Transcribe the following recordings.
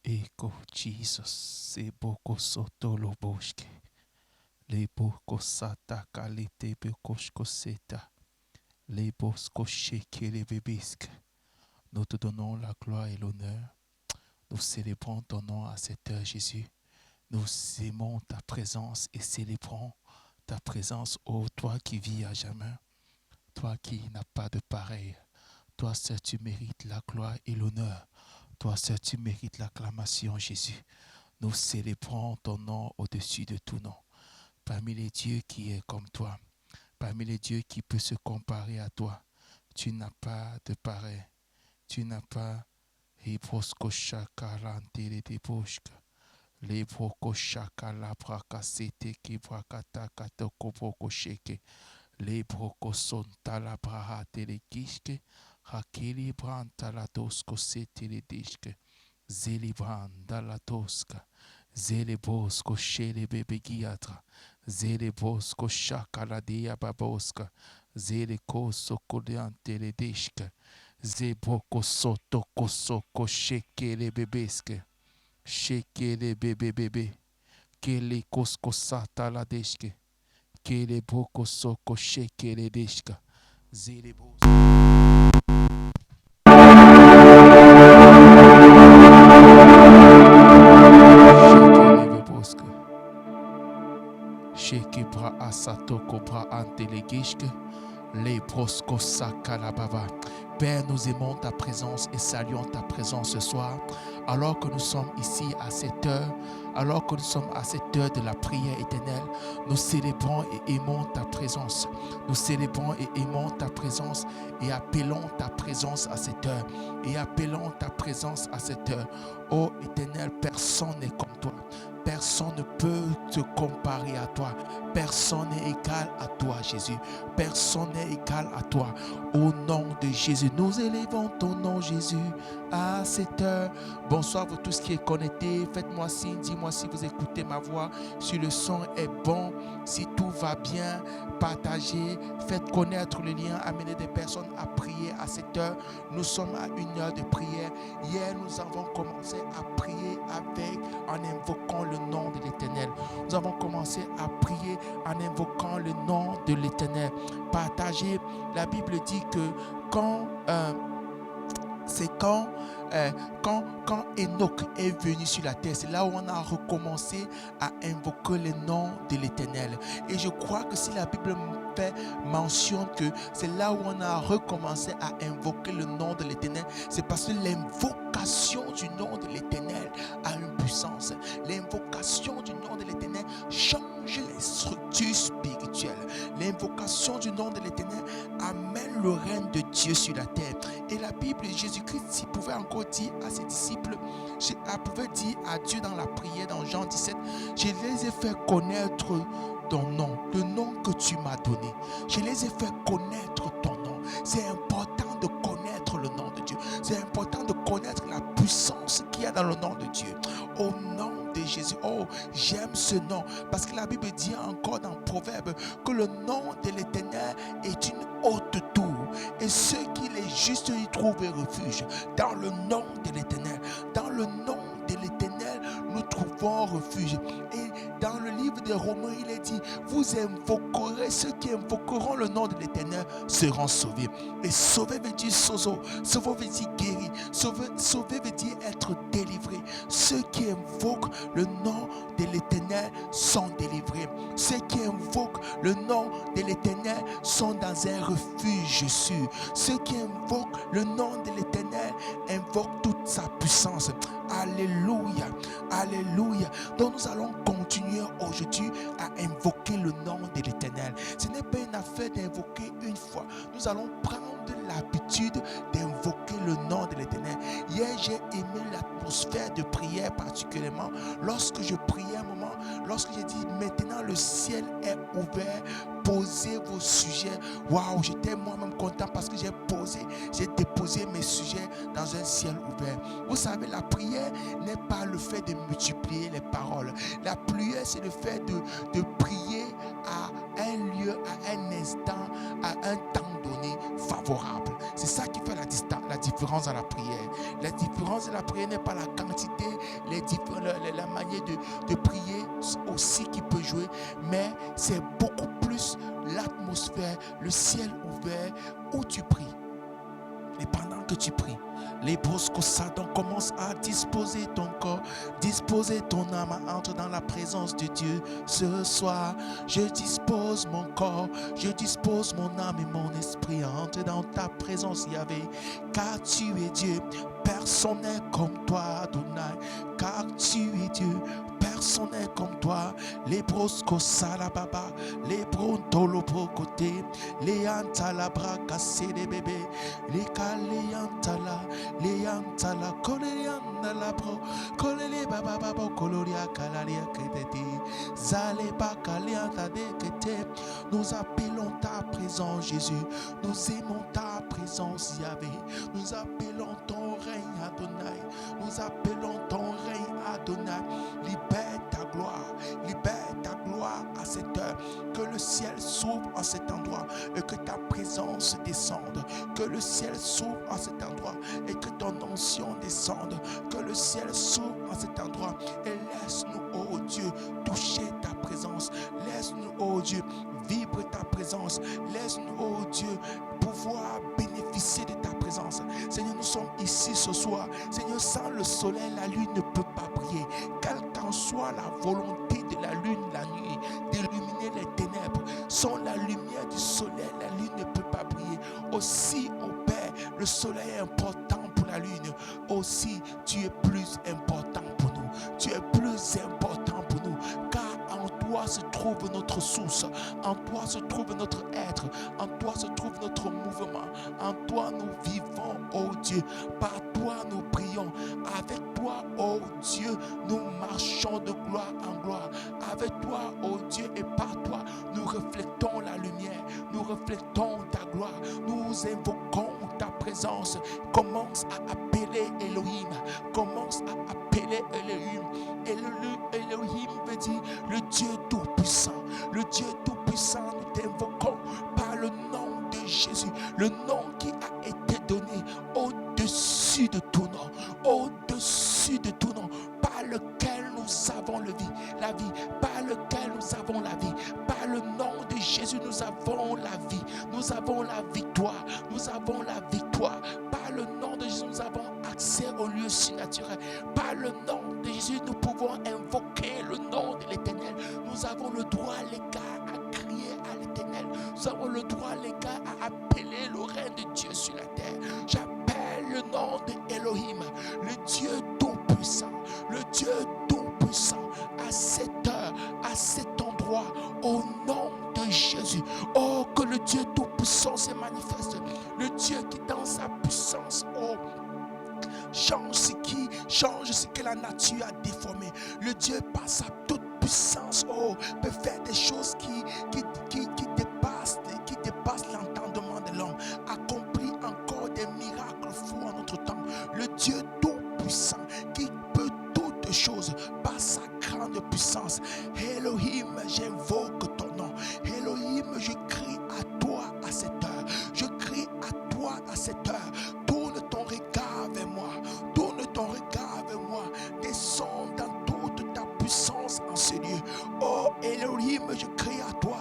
Eko Jesus, Seboko Soto Loboshke, Leboko Sata Kalite Bekoshko Seta, Lebosko Sheke Lebebisk. Nous te donnons la gloire et l'honneur. Nous célébrons ton nom à cette heure, Jésus. Nous aimons ta présence et célébrons ta présence, ô toi qui vis à jamais, toi qui n'as pas de pareil. Toi seul tu mérites la gloire et l'honneur. Toi seul tu mérites l'acclamation, Jésus. Nous célébrons ton nom au-dessus de tout nom. Parmi les dieux qui est comme toi, parmi les dieux qui peut se comparer à toi, tu n'as pas de pareil. Tu n'as pas Hiprosko Shakarante les débauches. Les broko shaka la braka sete ki brakata katoko broko sheke. Les broko sonta la braha telegishke. Hakili branta la tosko sete le dishke. Zeli branda la toska. Zele bosko shele bebe giatra. Zele bosko shaka la dia baboska. Zele koso kodeante le dishke. Ze broko soto kosoko sheke le bebeske. Shekele bebe bebe, kele kosko sata la deshke, kele boko soko shekele deshka, zele bos. Shekele beboska, sheke bra asato kobra antelegishke, le brosko sakala baba. Père, nous aimons ta présence et saluons ta présence ce soir. Alors que nous sommes ici à cette heure, alors que nous sommes à cette heure de la prière éternelle, nous célébrons et aimons ta présence. Nous célébrons et aimons ta présence et appelons ta présence à cette heure. Et appelons ta présence à cette heure. Ô éternel, personne n'est comme toi. Personne ne peut te comparer à toi. Personne n'est égal à toi, Jésus. Personne n'est égal à toi. Au nom de Jésus, nous élevons ton nom, Jésus, à cette heure. Bonsoir vous tous qui êtes connectés. Faites-moi signe, dis-moi si vous écoutez ma voix, si le son est bon, si tout va bien. Partagez, faites connaître le lien, amenez des personnes à prier à cette heure. Nous sommes à une heure de prière. Hier, nous avons commencé à prier en invoquant le nom de l'Éternel. Nous avons commencé à prier en invoquant le nom de l'Éternel. Partagez. La Bible dit que quand Enoch est venu sur la terre, c'est là où on a recommencé à invoquer le nom de l'Éternel. Et je crois que si la Bible fait mention que c'est là où on a recommencé à invoquer le nom de l'Éternel, c'est parce que l'invocation du nom de l'Éternel a une puissance. L'invocation du nom de l'Éternel change les structures spirituelles. L'invocation du nom de l'Éternel amène le règne de Dieu sur la terre. Et la Bible, Jésus-Christ, s'il pouvait encore dire à ses disciples, il pouvait dire à Dieu dans la prière, dans Jean 17, je les ai fait connaître ton nom, le nom que tu m'as donné. Je les ai fait connaître ton nom. C'est important de connaître le nom de Dieu. C'est important de connaître la puissance qu'il y a dans le nom de Dieu. Au nom de Jésus. Oh, j'aime ce nom. Parce que la Bible dit encore dans Proverbe que le nom de l'Éternel est une haute tour. Et ceux qui les justes y trouvent refuge. Dans le nom de l'Éternel. Dans le nom de l'Éternel, nous trouvons refuge. Et dans le livre des Romains, il est dit, vous invoquerez, ceux qui invoqueront le nom de l'Éternel seront sauvés. Et sauver veut dire sozo. Sauver veut dire guéri. Sauver veut dire être délivré. Ceux qui invoquent le nom de l'Éternel sont délivrés. Ceux qui invoquent le nom de l'Éternel sont dans un refuge sûr. Ceux qui invoquent le nom de l'Éternel invoquent toute sa puissance. Alléluia, alléluia. Donc nous allons continuer aujourd'hui à invoquer le nom de l'Éternel. Ce n'est pas une affaire d'invoquer une fois. Nous allons prendre l'habitude d'invoquer le nom de l'Éternel. Hier, j'ai aimé l'atmosphère de prière particulièrement. Lorsque je priais un moment, lorsque j'ai dit maintenant le ciel est ouvert, posez vos sujets. Waouh, j'étais moi-même content parce que j'ai déposé mes sujets dans un ciel ouvert. Vous savez, la prière n'est pas le fait de multiplier les paroles. La prière, c'est le fait de prier à un lieu, à un instant, à un temps donné favorable. C'est ça qui fait la différence dans la prière. La différence de la prière n'est pas la quantité, la manière de prier aussi qui peut jouer, mais c'est beaucoup plus l'atmosphère, le ciel ouvert où tu pries. Et pendant que tu pries, les broscosadons commence à disposer ton corps, disposer ton âme, entre dans la présence de Dieu. Ce soir, je dispose mon corps, je dispose mon âme et mon esprit à entrer dans ta présence, Yahvé, car tu es Dieu. Personne n'est comme toi, Adonai, car tu es Dieu. Personne n'est comme toi. Les broscosalababa, les brontolopo côté, les antalabra cassés des bébés, les caleantala, les antala, coléandala bro, colélé baba baba, coloria calaria crédité, zaleba caleanta décrété. Nous appelons ta présence, Jésus. Nous aimons ta présence, Yahvé. Nous appelons ton règne, Adonai. Nous appelons ton règne, Adonai. Libère ta gloire à cette heure. Que le ciel s'ouvre en cet endroit et que ta présence descende. Que le ciel s'ouvre en cet endroit et que ton onction descende. Que le ciel s'ouvre en cet endroit et laisse-nous, oh Dieu, toucher ta présence. Laisse-nous, oh Dieu, vivre ta présence. Laisse-nous, oh Dieu, pouvoir bénéficier de ta présence. Seigneur, nous sommes ici ce soir. Seigneur, sans le soleil, la lune ne peut pas briller. Quelle qu'en soit la volonté de la lune la nuit, d'illuminer les ténèbres, sans la lumière du soleil, la lune ne peut pas briller. Aussi, ô Père, le soleil est important pour la lune. Aussi, tu es plus important pour nous. Tu es plus important pour nous. Car en toi se trouve notre source. En toi se trouve notre être. En toi se trouve notre mouvement. En toi nous vivons, ô Dieu. Par toi nous prions. Avec toi, ô Dieu, nous marchons de gloire en gloire. Avec toi, ô Dieu, et par toi, nous reflétons la lumière. Nous reflétons ta gloire. Nous invoquons ta présence. Commence à appeler Elohim. Commence à appeler Elohim. Elohim veut dire le Dieu Tout-Puissant. Le Dieu Tout-Puissant, nous t'invoquons par le nom de Jésus. Le nom qui a été donné au-dessus de tout nom. Au-dessus de tout nom. Par lequel nous avons la vie. Par lequel nous avons la vie. Par le nom de Jésus, nous avons la vie. Nous avons la victoire. Nous avons la victoire. Par le nom de Jésus, nous avons accès au lieu surnaturel. Par le nom de Jésus, nous pouvons invoquer le nom de l'Éternel. Nous avons le droit légal à crier à l'Éternel. Nous avons le droit légal à appeler le règne de Dieu sur la terre. J'appelle le nom de Elohim, le Dieu Tout-Puissant, le Dieu Tout-Puissant, à cette heure, à cet endroit, au nom de Jésus. Oh, que le Dieu Tout-Puissant se manifeste. Le Dieu qui dans sa puissance, oh, change ce que la nature a déformé. Le Dieu par sa toute puissance, oh, peut faire des choses qui dépassent l'entendement de l'homme. Accomplit encore des miracles fous en notre temps. Le Dieu tout-puissant qui peut toutes choses par sa grande puissance. Elohim, j'invoque ton nom. Elohim, je crie à toi à cette heure. Je crie à toi à cette heure. Tourne ton regard vers moi. Tourne ton regard vers moi. Descends dans toute ta puissance en ce lieu. Oh Elohim, je crie à toi.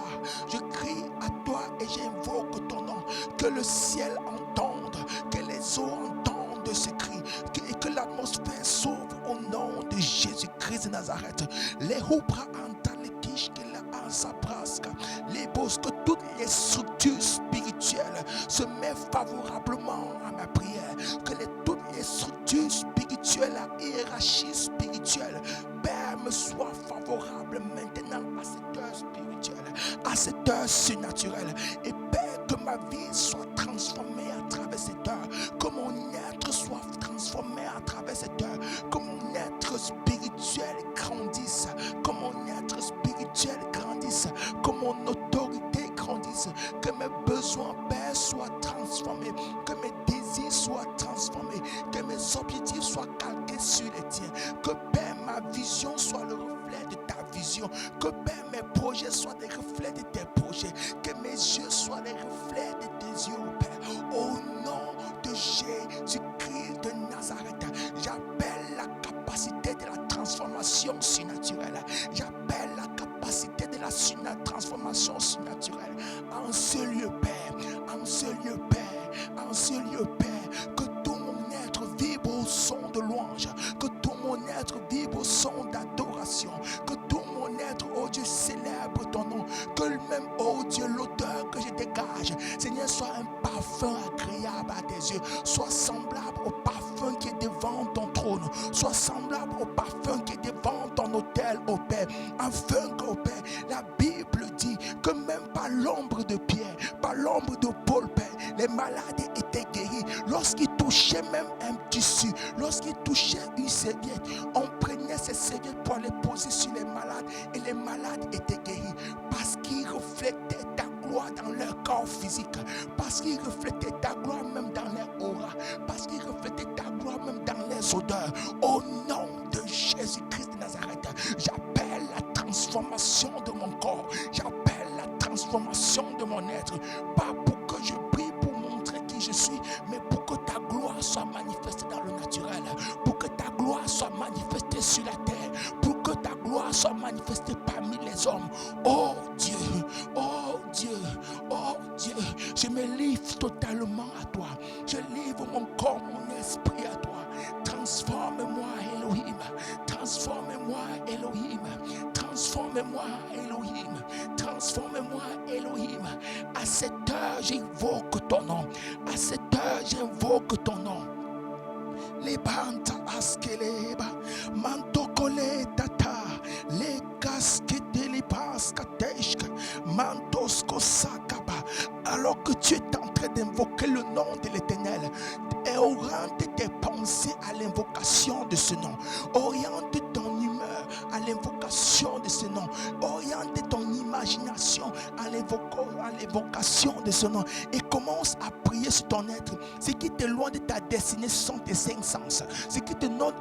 Je crie à toi et j'invoque ton nom. Que le ciel entende, que les eaux entendent ce cri, et que l'atmosphère s'ouvre au nom de Jésus-Christ de Nazareth. Les houpra antalekish que la ansabraska, les bosques, que toutes les structures spirituelles se mettent favorablement à ma prière. Que toutes les structures spirituelles, la hiérarchie spirituelle, Père, me soit favorable maintenant à cette heure spirituelle, à cette heure surnaturelle. Et Père, que ma vie soit transformée à travers cette heure, que mon être soit transformé à travers cette heure, que mon être spirituel grandisse, que mon être spirituel grandisse, que mon autorité grandisse, que mes besoins, Père, soient transformés, que mes désirs soient transformés, que mes objectifs soient calqués sur les tiens, que Père, ma vision soit le reflet de ta vision, que Père, mes projets soient des reflets de tes projets, que mes yeux soient les reflets de tes yeux, Père. Au nom de Jésus-Christ de Nazareth, j'appelle la capacité de la transformation surnaturelle. J'appelle la capacité de la transformation surnaturelle en ce lieu, Père, en ce lieu, Père, en ce lieu, Père, que tout mon être vibre au son de louange, que tout mon être vibre au son d'adoration, que tout mon être, oh Dieu, célèbre ton nom, que même, oh Dieu, l'odeur que je dégage, Seigneur, soit un parfum agréable à tes yeux, soit semblable au parfum qui est devant ton trône, soit semblable au parfum qui est devant ton autel, ô Père, afin que, ô Père, la Bible dit que même par l'ombre de Pierre, par l'ombre de Paul, Père, les malades étaient guéris. Lorsqu'ils touchaient même un tissu, lorsqu'ils touchaient une serviette, on prenait ces serviettes pour les poser sur les malades et les malades étaient guéris parce qu'ils reflétaient ta gloire dans leur corps physique, parce qu'ils reflétaient ta gloire même dans leur aura, parce qu'ils reflétaient ta gloire même dans les odeurs. Au nom de Jésus-Christ de Nazareth, j'appelle la transformation de mon corps, j'appelle la transformation de mon être, pas pour que je prie pour montrer qui je suis, mais pour que ta gloire soit manifestée dans le naturel, pour que ta gloire soit manifestée sur la terre, pour que ta gloire soit manifestée parmi les hommes. Oh Dieu, oh Dieu, oh Dieu, je me livre totalement à toi, je livre mon corps, mon esprit à toi. Transforme-moi, Elohim, transforme-moi, Elohim, transforme-moi, Elohim, transforme-moi, Elohim. À cette heure, j'invoque ton nom, à cette heure, j'invoque ton nom. Les banta askeleba, mantokole tata, les casques de l'ipascateshka, mantosko sakaba. Alors que tu es en train d'invoquer le nom de l'Éternel, oriente tes pensées à l'invocation de ce nom, oriente ton humeur à l'invocation de ce nom, oriente ton imagination à l'invocation de ce nom et commence à prier sur ton être. Ce qui t'éloigne de ta destinée, ce sont tes cinq sens. Ce qui t'éloigne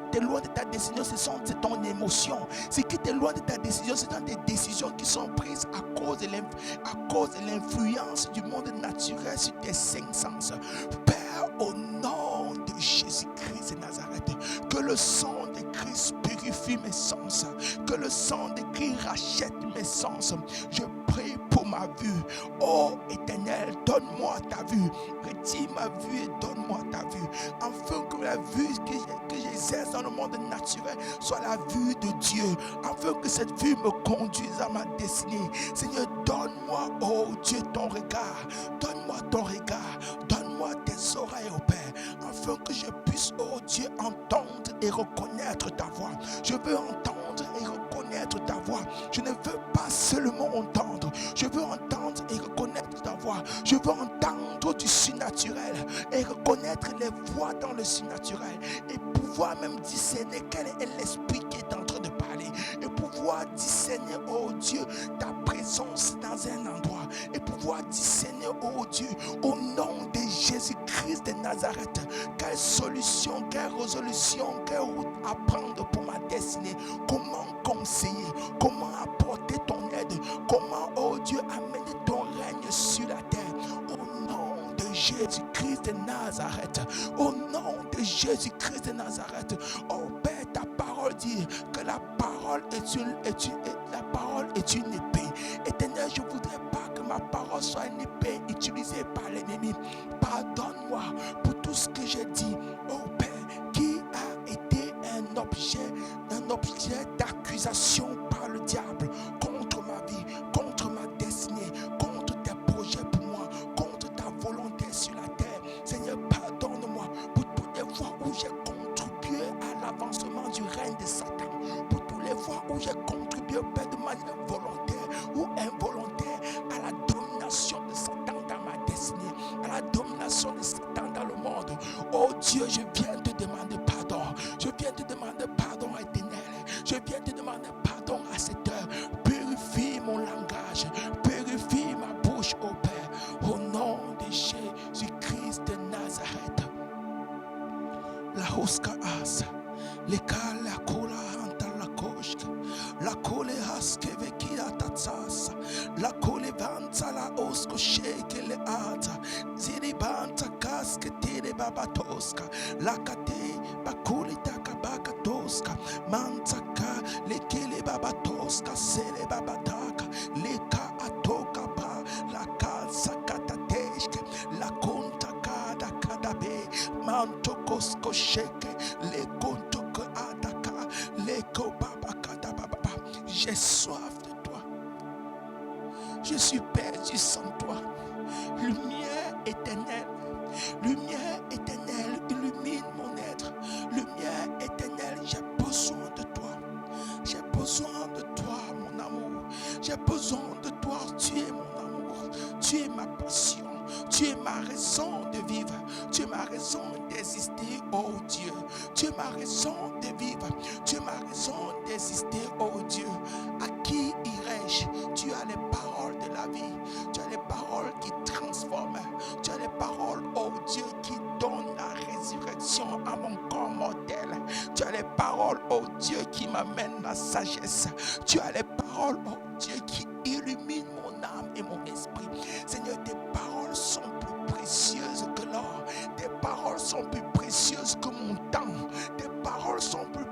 de ta destinée, c'est ton émotion. Ce qui t'éloigne de ta décision, ce sont des décisions qui sont prises à cause de l'influence du monde naturel sur tes cinq sens. Père, au nom de Jésus-Christ de Nazareth, que le sang de Christ purifie mes sens, que le sang de Christ rachète mes sens. Je prie pour ma vue. Oh Éternel, donne-moi ta vue. Retire ma vue et donne-moi ta vue. Afin que la vue que j'exerce dans le monde naturel soit la vue de Dieu. Afin que cette vue me conduise à ma destinée. Seigneur, donne-moi, oh Dieu, ton regard. Donne-moi ton regard. Donne-moi tes oreilles, oh Père. Afin que je puisse, oh Dieu, entendre et reconnaître ta voix. Je veux entendre et reconnaître ta voix. Je ne veux pas seulement entendre. Je veux entendre et reconnaître ta voix. Je veux entendre du surnaturel et reconnaître les voix dans le surnaturel et pouvoir même discerner quel est l'esprit qui est en train de parler et pouvoir discerner, oh Dieu, ta présence dans un endroit et pouvoir discerner, oh Dieu, au nom de Jésus-Christ de Nazareth, quelle solution, quelle résolution, quelle route à prendre pour ma destinée, comment conseiller, comment apporter ton aide, comment, oh Dieu, amener ton règne sur la terre, au nom de Jésus-Christ de Nazareth, au nom de Jésus-Christ de Nazareth. Oh Père, ta parole dit que la parole est une épée. Éternel, je ne voudrais pas que ma parole soit une épée utilisée par l'ennemi. Pardonne-moi pour tout ce que j'ai dit, oh Père, qui a été un objet d'accusation par le diable contre ma vie, contre ma destinée, contre tes projets pour moi, contre ta volonté sur la terre. Seigneur, pardonne-moi pour toutes les fois où j'ai contribué à l'avancement du règne de Satan, pour toutes les fois où j'ai contribué, Père, de manière volontaire ou involontaire à la domination de Satan dans ma destinée, à la domination de Satan dans le monde. Oh Dieu, je viens te demander pardon. Je viens te demander pardon, Éternel. Je viens te demander pardon à cette heure. Purifie mon langage. Purifie ma bouche, oh Père. Au nom de Jésus-Christ de Nazareth. La huska asa. Le kala kula anta la koshka. La cole haskevekia tatsas. La cole vanta la osko shake le ata. Zini banta kaske tele babatoska. La kate bakule takabaka toska. Mantaka le kele babatoska sele babataka. Le ka atoka ba la kalsa katateshke. La konta kada kadabe. Mantokosko sheke. Le kontoko ataka. Le ko baba kadababa. J'ai soif de toi. Je suis perdu sans toi. Lumière éternelle, lumière éternelle, illumine mon être. Lumière éternelle, j'ai besoin de toi. J'ai besoin de toi, mon amour. J'ai besoin de toi, tu es mon amour. Tu es ma passion. Tu es ma raison de vivre. Tu es ma raison d'exister, oh Dieu. Tu es ma raison de vivre. Tu es ma raison d'exister, oh Dieu. À qui irai-je? Tu as les paroles de la vie. Tu as les paroles qui transforment. Tu as les paroles, oh Dieu, qui donnent la résurrection à mon corps mortel. Tu as les paroles, oh Dieu, qui m'amènent la sagesse. Tu as les paroles, oh Dieu, qui illuminent mon âme et mon esprit. Seigneur, tes paroles sont plus précieuses que l'or. Tes paroles sont plus précieuses que mon temps. Tes paroles sont plus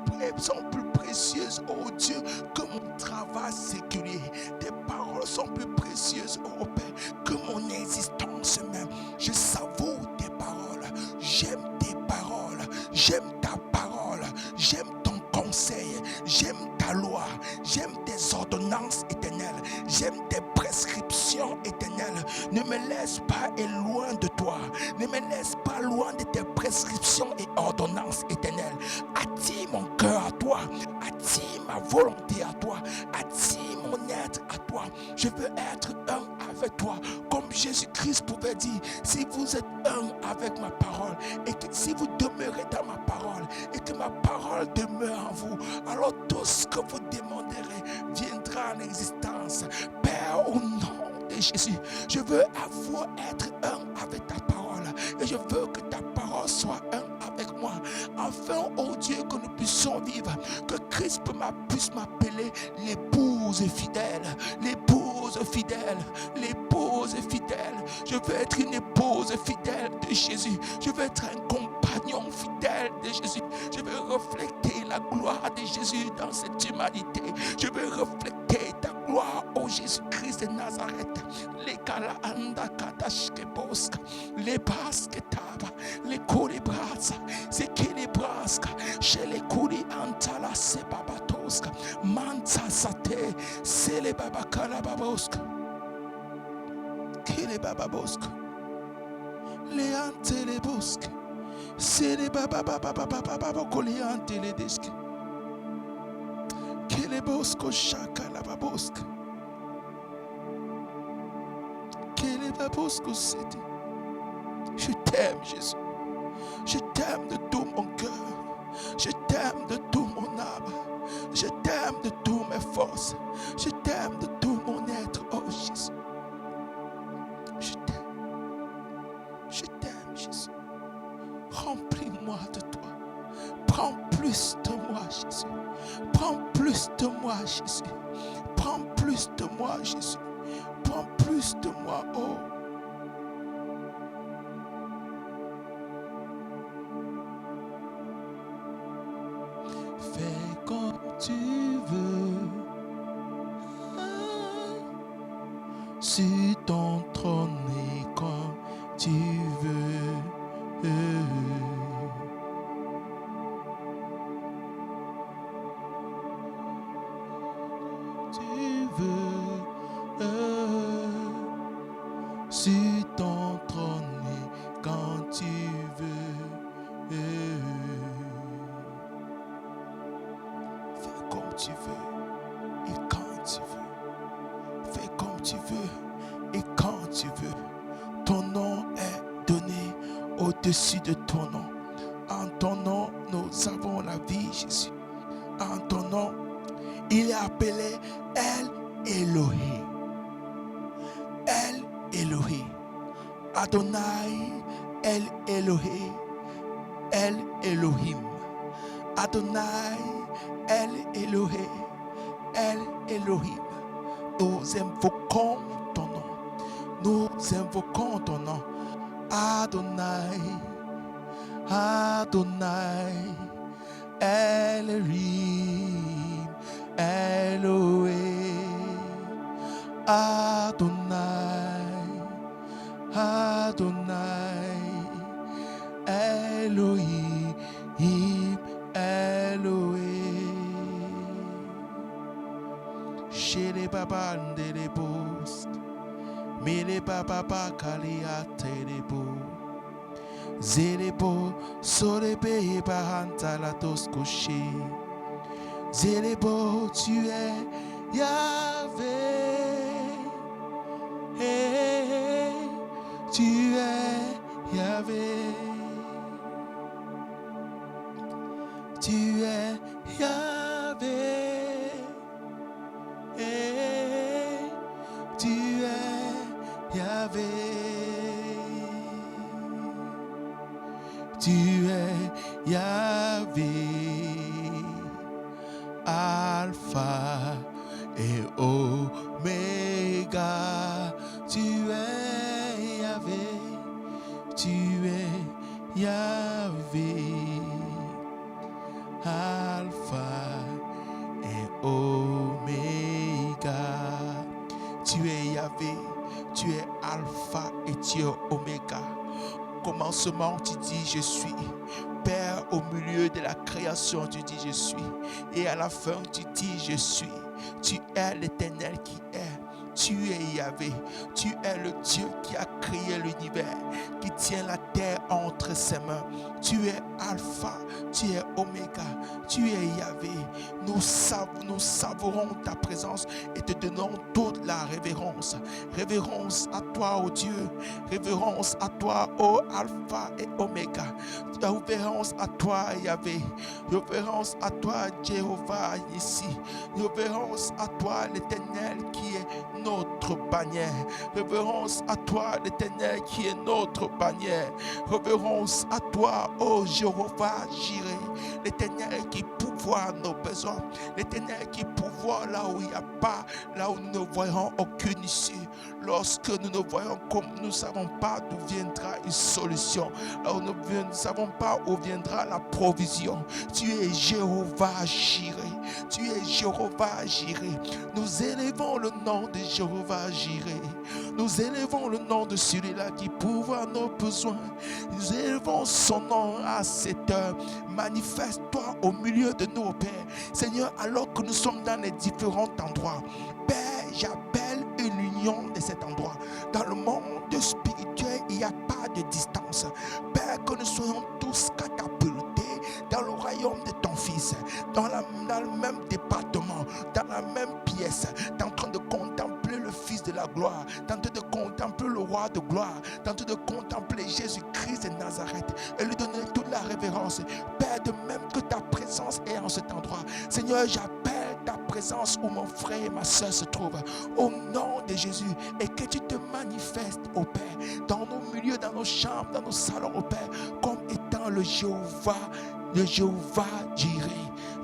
précieuses, oh Dieu, que mon travail séculier. Tes paroles sont plus précieuses, oh Père, que mon existence même. Je savoure tes paroles. J'aime tes paroles. J'aime ta parole. J'aime ton conseil. J'aime ta loi. J'aime tes ordonnances éternelles. J'aime tes prescriptions éternelles. Ne me laisse pas loin de toi. Ne me laisse pas loin de tes prescriptions et ordonnances éternelles. Attire mon cœur à toi. Attire ma volonté à toi. Attire mon être à toi. Je veux être un avec toi. Comme Jésus-Christ pouvait dire, si vous êtes un avec ma parole, et que si vous demeurez dans ma parole, et que ma parole demeure en vous, alors tout ce que vous demanderez viendra en existence. Père, au nom de Jésus, je veux être un avec ta parole. Et je veux que ta parole soit un avec moi. Afin, oh Dieu, que nous puissions vivre. Que Christ puisse m'appeler l'épouse fidèle. L'épouse fidèle. L'épouse fidèle. Je veux être une épouse fidèle de Jésus. Je veux être un compagnon fidèle de Jésus. Je veux refléter la gloire de Jésus dans cette humanité. Je veux refléter ta gloire, ô Jésus-Christ de Nazareth. Les kala anda katashke boska, les basque taba, les kolibras, c'est qui les braska, chez les kuli antala se babatoska, manta sate, c'est les babakala baboska, qui les bababoska, les ante les bosques, c'est les babababababababakoliante les disques. Kelebosco chaka la babosque. Kelebabosco city. Je t'aime, Jésus. Je t'aime de tout mon cœur. Je t'aime de tout mon âme. Je t'aime de toutes mes forces. Je t'aime de tout mon être, oh Jésus. Je t'aime. Je t'aime, Jésus. Remplis-moi de toi. Prends plus de moi, Jésus. Prends plus de moi, Jésus. Prends plus de moi, Jésus. Prends plus de moi, oh. Fais comme tu veux. Sur ton trône et comme tu veux. Sur ton trône quand tu veux. Fais comme tu veux et quand tu veux. Fais comme tu veux et quand tu veux. Ton nom est donné au-dessus de ton nom. En ton nom, nous avons la vie, Jésus. En ton nom, il est appelé El Elohim. El Elohim. Adonai El Elohim. El Elohim. Adonai El Elohim. El Elohim, nous invoquons ton nom. Nous invoquons ton nom. Adonai, Adonai, Elohim, Elohim, Adonai, Adonai, Elohim, Elohim. Chez les babas de les boss, mais les babas kaliate les beaux. Zélebo, Solebe, Bahanta, la Toscoché. Zélebo, tu es Yahvé. Hey, tu es Yahvé. Tu es Yahvé. Hey, tu es Yahvé. Tu es Yahvé, Alpha et Oméga. Tu es Yahvé, tu es Yahvé, Alpha et Oméga. Tu es Yahvé, tu es Alpha et tu es Oméga. Commencement, tu dis je suis. Père, au milieu de la création, tu dis je suis. Et à la fin, tu dis je suis. Tu es l'Éternel qui est. Tu es Yahvé, tu es le Dieu qui a créé l'univers, qui tient la terre entre ses mains. Tu es Alpha, tu es Oméga, tu es Yahvé. Nous savourons ta présence et te donnons toute la révérence. Révérence à toi, ô Dieu. Révérence à toi, ô Alpha et Oméga. Révérence à toi, Yahvé. Révérence à toi, Jéhovah ici. Révérence à toi, l'Éternel qui est notre bannière. Révérence à toi, l'Éternel qui est notre bannière. Révérence à toi, ô Jéhovah Jireh, l'Éternel qui pourvoit nos besoins, l'Éternel qui pourvoit là où il n'y a pas, là où nous ne voyons aucune issue. Lorsque nous ne voyons comme nous ne savons pas d'où viendra une solution, là où nous ne savons pas où viendra la provision. Tu es Jéhovah Jireh, tu es Jéhovah Jireh. Nous élevons le nom de Jéhovah Jireh. Nous élevons le nom de celui-là qui pourvoit nos besoins. Nous élevons son nom à cette heure. Manifeste-toi au milieu de nous, Père. Seigneur, alors que nous sommes dans les différents endroits, Père, j'appelle une union de cet endroit. Dans le monde spirituel, il n'y a pas de distance. Père, que nous soyons tous catapultés dans le royaume de ton Fils, dans le même département, dans la même pièce, en train de contempler le Fils de la gloire, en train de contempler le roi de gloire, en train de contempler Jésus-Christ de Nazareth et lui donner toute la révérence. Père, de même que ta présence est en cet endroit, Seigneur, j'appelle ta présence où mon frère et ma soeur se trouvent, au nom de Jésus, et que tu te manifestes, ô Père, dans nos milieux, dans nos chambres, dans nos salons, ô Père, comme étant le Jéhovah Jireh.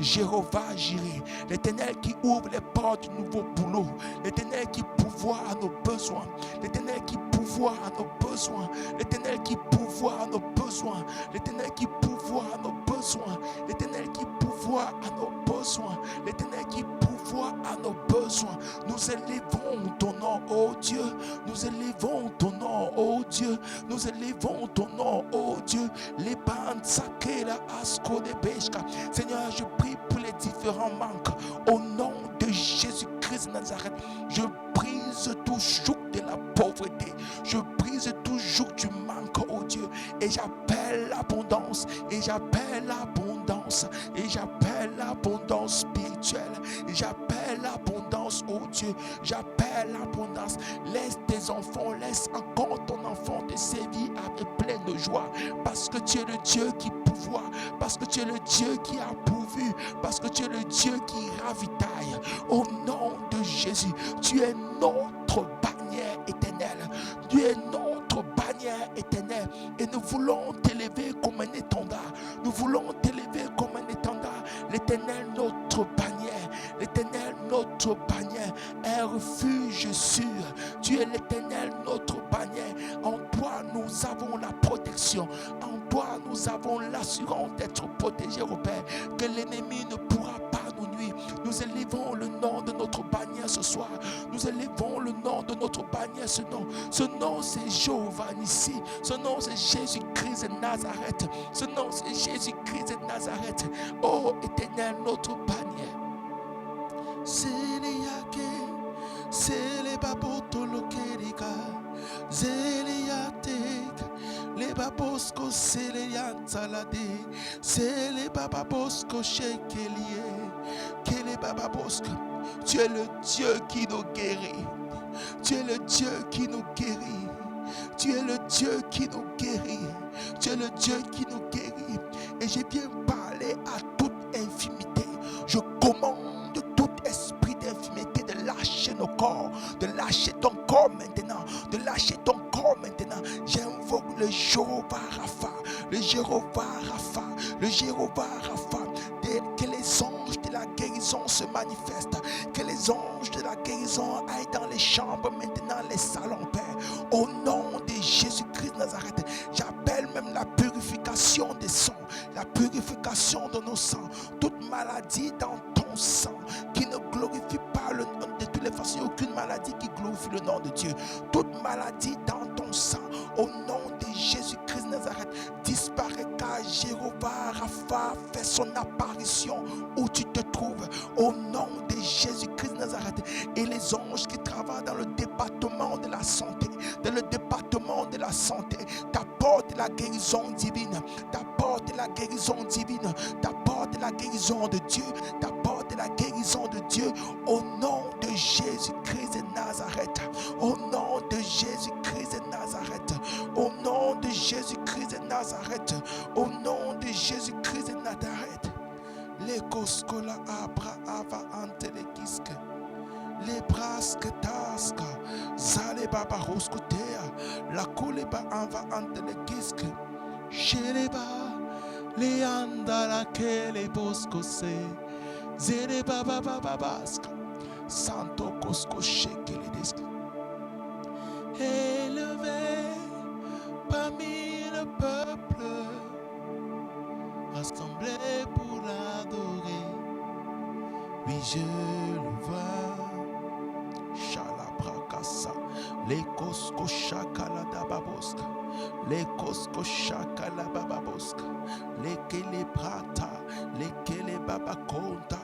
Jéhovah Jireh, l'Éternel qui ouvre les portes du nouveau boulot, l'Éternel qui pourvoit à nos besoins, l'Éternel qui pourvoit à nos besoins, l'Éternel qui pourvoit à nos besoins, l'Éternel qui pourvoit à nos besoins, l'Éternel qui pourvoit à nos besoins, l'Éternel qui pourvoit à nos besoins. Nous élevons ton nom, ô Dieu, nous élevons ton nom, ô Dieu, nous élevons ton nom, ô Dieu. Les bandes sacrées, la asco de Beshka. Seigneur, je prie pour les différents manques. Au nom de Jésus-Christ de Nazareth, je brise tout joug de la pauvreté. Je brise tout joug du manque, oh Dieu. Et j'appelle l'abondance. Et j'appelle l'abondance. Et j'appelle l'abondance spirituelle. Et j'appelle l'abondance, oh Dieu. J'appelle l'abondance. Laisse tes enfants, laisse encore ton enfant te servir avec pleine de joie. Parce que tu es le Dieu qui pourvoit. Parce que tu es le Dieu qui a pourvu. Parce que tu es le Dieu qui ravitaille. Au nom de Jésus, tu es notre bannière éternelle. Tu es notre bannière éternelle. Et nous voulons t'élever comme un étendard. Nous voulons t'élever comme un étendard. L'Éternel, notre bannière. l'Éternel, notre bannière, un refuge sûr. Tu es l'Éternel, notre bannière. En toi, nous avons la protection. En toi, nous avons l'assurance d'être protégés, au Père. Que l'ennemi ne pourra pas nous nuire. Nous élevons le nom de notre bannière ce soir. Nous élevons le nom de notre bannière, ce nom. Ce nom, c'est Jéhovah Nissi. Ce nom, c'est Jésus-Christ de Nazareth. Ce nom, c'est Jésus-Christ de Nazareth. Oh, Éternel, notre bannière. C'est les yake, c'est les baboto lokerika, c'est les yatek, les babosco, c'est les yantalade, c'est les bababosco shekelie, que les bababosco. Tu es le Dieu qui nous guérit. Tu es le Dieu qui nous guérit. Tu es le Dieu qui nous guérit. Tu es le Dieu qui nous guérit. Et je viens parler à toute infimité. Je commande tout esprit d'infimité de lâcher nos corps, de lâcher ton corps maintenant, de lâcher ton corps maintenant. J'invoque le Jéhovah Rapha, le Jéhovah Rapha, le Jéhovah Rapha. Que les anges de la guérison se manifestent, que les anges de la guérison aillent dans les chambres maintenant, les salons, Père. Au nom de Jésus-Christ de Nazareth, j'appelle même la purification des sangs, la purification de nos sangs, toute maladie dans ton sang qui ne glorifie pas le nom de toutes les façons, aucune maladie qui glorifie le nom de Dieu, toute maladie dans ton sang, au nom de Jésus-Christ de Nazareth, disparaît car Jéhovah Rapha fait son apparition où tu te trouves, au nom de Jésus-Christ de Nazareth. Et les anges qui travaillent dans le département de la santé, dans le département de la santé, t'apportent la guérison divine, t'apportent la guérison divine, t'apportent la guérison de Dieu, t'apportent la guérison de Dieu, au nom de Jésus-Christ de Nazareth, au nom de Jésus-Christ de Nazareth, au nom de Jésus-Christ de Nazareth, au nom de Jésus-Christ de Nazareth. Les coscola abra ava antelekiske, les braske taska, zale baba roskotea, la koleba ava antelekiske, sheleba, le andala ke le boskose, zele baba baba baska, santo kosko sheke le deske. Élevé parmi le peuple, rassemblé pour l'adorer. Oui, je le vois. Shalabrakasa, les kosko shakala dababoska, les kosko shakala bababoska, les kele brata, les kele babakonta,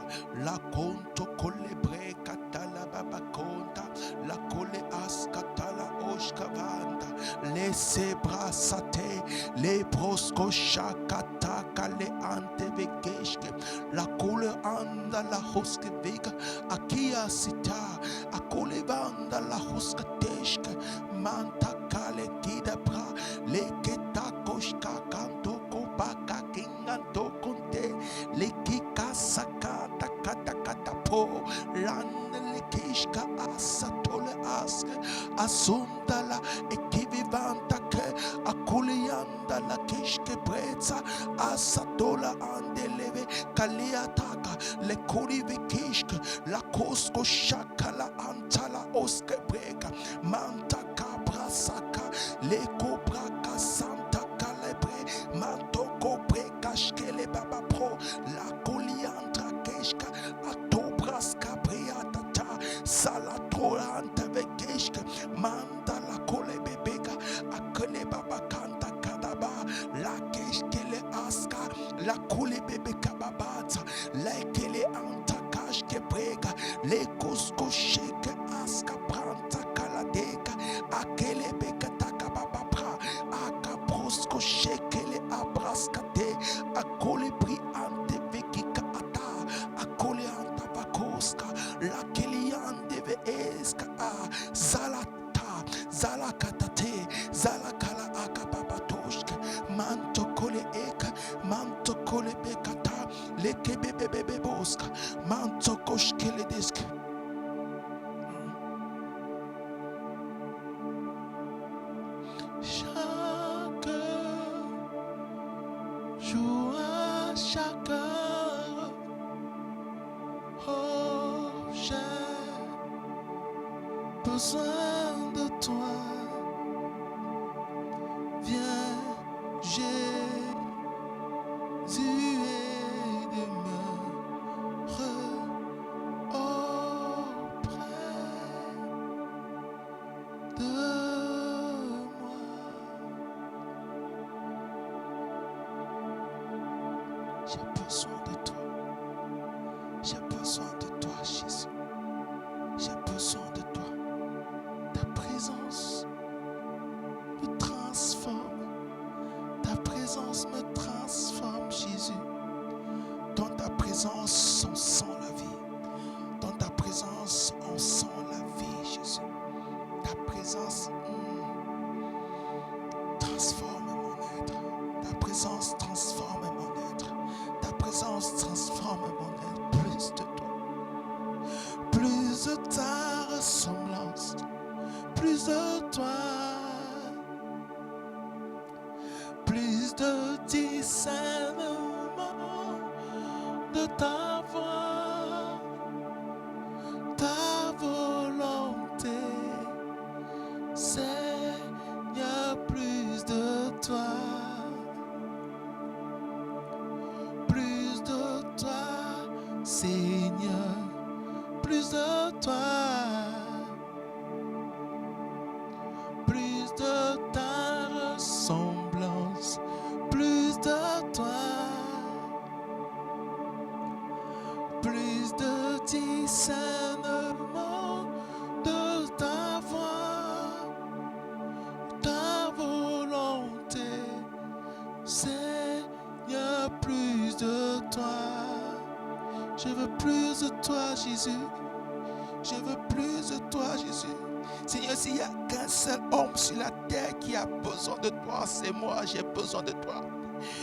la konto kolebre katala babakonta, la kole askatala oshkavanda, les sebrasate, les brosko shakata kale antevekeshke, la kole anda la hoskevega, akia sita, akole banda la hoskateshke, manta kale kidabra, le ketakoshka kanto kobaka kinganto konte, le kika sakata kata kata po, lande le kishka asatole aske, asundala ekivivanta ke, akulianda la kishke breza, asatola andeleve kaliataka, le kurive kishke, la kosko shakala antala oske brega, manta kabra saka, le kobra kasanta kalebre, manto kobre kashkele baba pro, la koliandra keshka, atobras kabriatata, salatoranta vekeshka, manda la kole bebega, akele baba kanta kadaba, la keshkele aska, la kole bebeka babata, la kele anta kashke brega, le kosko sheke aska pranta kaladeka, akele beka takababa pra, akaprosko shekele abraskate, akole pri ante vekika ata, akole anta bakoska, la kele ande ve eska a, zalata, zalakatate, zalakala akababatoshke, manto kole eka, manto kole bekata, leke bebebebe boska, manto koshkele deske. Chaque jour à chaque heure, oh, besoin de toi. Viens, Jésus, et demeure auprès de moi. J'ai besoin de toi. J'ai besoin de toi, Jésus. J'ai besoin de toi. Ta présence me transforme. Ta présence me transforme, Jésus. Dans ta présence, on sent la vie. Dans ta présence, on sent la vie, Jésus. Ta présence transforme mon être. Ta présence transforme mon être. Ta présence transforme mon être. Plus de toi. Plus de ta ressemblance. Plus de toi. Plus de discernement de ta voix, ta volonté, Seigneur, plus de toi, plus de toi, Seigneur, plus de toi, plus de ta ressemblance, plus de toi. Plus de discernement de ta voix, ta volonté, Seigneur, plus de toi. Je veux plus de toi, Jésus. Je veux plus de toi, Jésus. Seigneur, s'il n'y a qu'un seul homme sur la terre qui a besoin de toi, c'est moi, j'ai besoin de toi.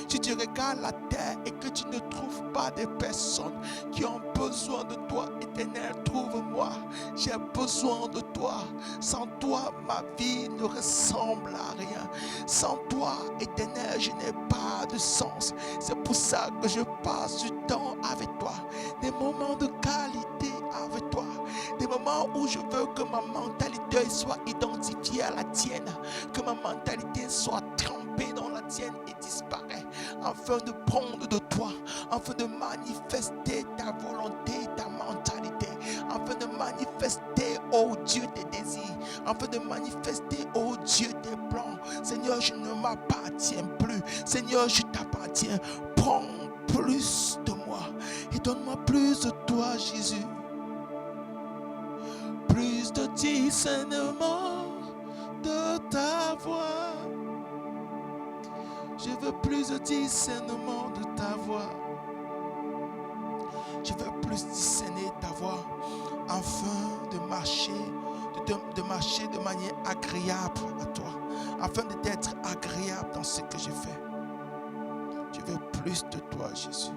Si tu regardes la terre et que tu ne trouves pas des personnes qui ont besoin de toi, Éternel, trouve-moi. J'ai besoin de toi. Sans toi, ma vie ne ressemble à rien. Sans toi, Éternel, je n'ai pas de sens. C'est pour ça que je passe du temps avec toi. Des moments de qualité avec toi. Des moments où je veux que ma mentalité soit identifiée à la tienne. Que ma mentalité soit trempée dans la tienne et disparaît. Afin de prendre de toi. Afin de manifester ta volonté, ta mentalité. Afin de manifester, oh Dieu, tes désirs. Afin de manifester, oh Dieu, tes plans. Seigneur, je ne m'appartiens plus. Seigneur, je t'appartiens. Prends plus de moi. Et donne-moi plus de toi, Jésus. Plus de discernement de ta voix. Je veux plus de discernement de ta voix. Je veux plus discerner ta voix afin de marcher, de marcher de manière agréable à toi, afin d'être agréable dans ce que je fais. Je veux plus de toi, Jésus.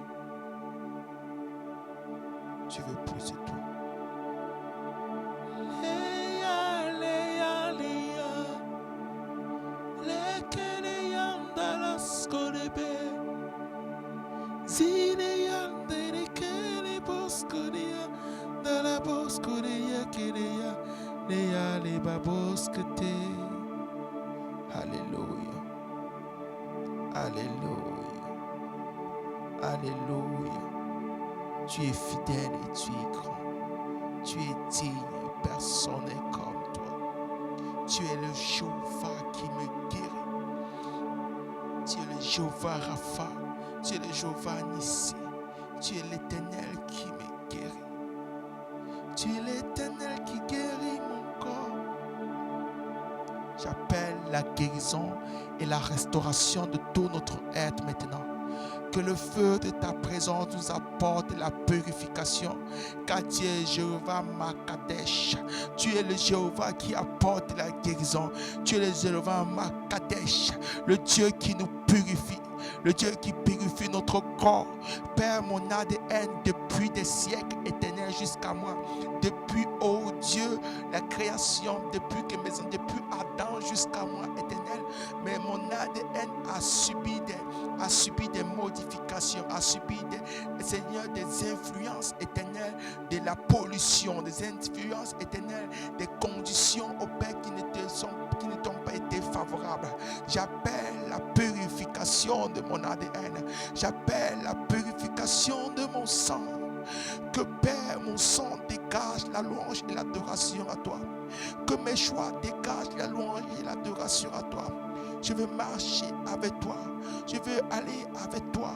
Je veux plus de toi. Alléluia. Alléluia. Alléluia. Tu es fidèle et tu es grand. Tu es digne. Personne n'est comme toi. Tu es le Jéhovah qui me guérit. Tu es le Jéhovah Rapha. Tu es le Jéhovah Nissi. Tu es l'Éternel qui me guérit. Tu es l'Éternel qui guérit mon corps. J'appelle la guérison et la restauration de tout notre être maintenant. Que le feu de ta présence nous apporte la purification. Car tu es Jéhovah Makadesh. Tu es le Jéhovah qui apporte la guérison. Tu es le Jéhovah Makadesh. Le Dieu qui nous purifie. Le Dieu qui purifie notre corps. Père, mon ADN depuis des siècles éternels jusqu'à moi. Depuis, oh Dieu, la création, depuis Adam jusqu'à moi, éternel. Mais mon ADN a subi des modifications, a subi Seigneur, des influences éternelles de la pollution, des influences éternelles, des conditions au Père qui ne t'ont pas été favorables. J'appelle la purification de mon ADN. J'appelle la purification de mon sang. Que Père, mon sang dégage la louange et l'adoration à toi. Que mes choix dégagent la louange et l'adoration à toi. Je veux marcher avec toi. Je veux aller avec toi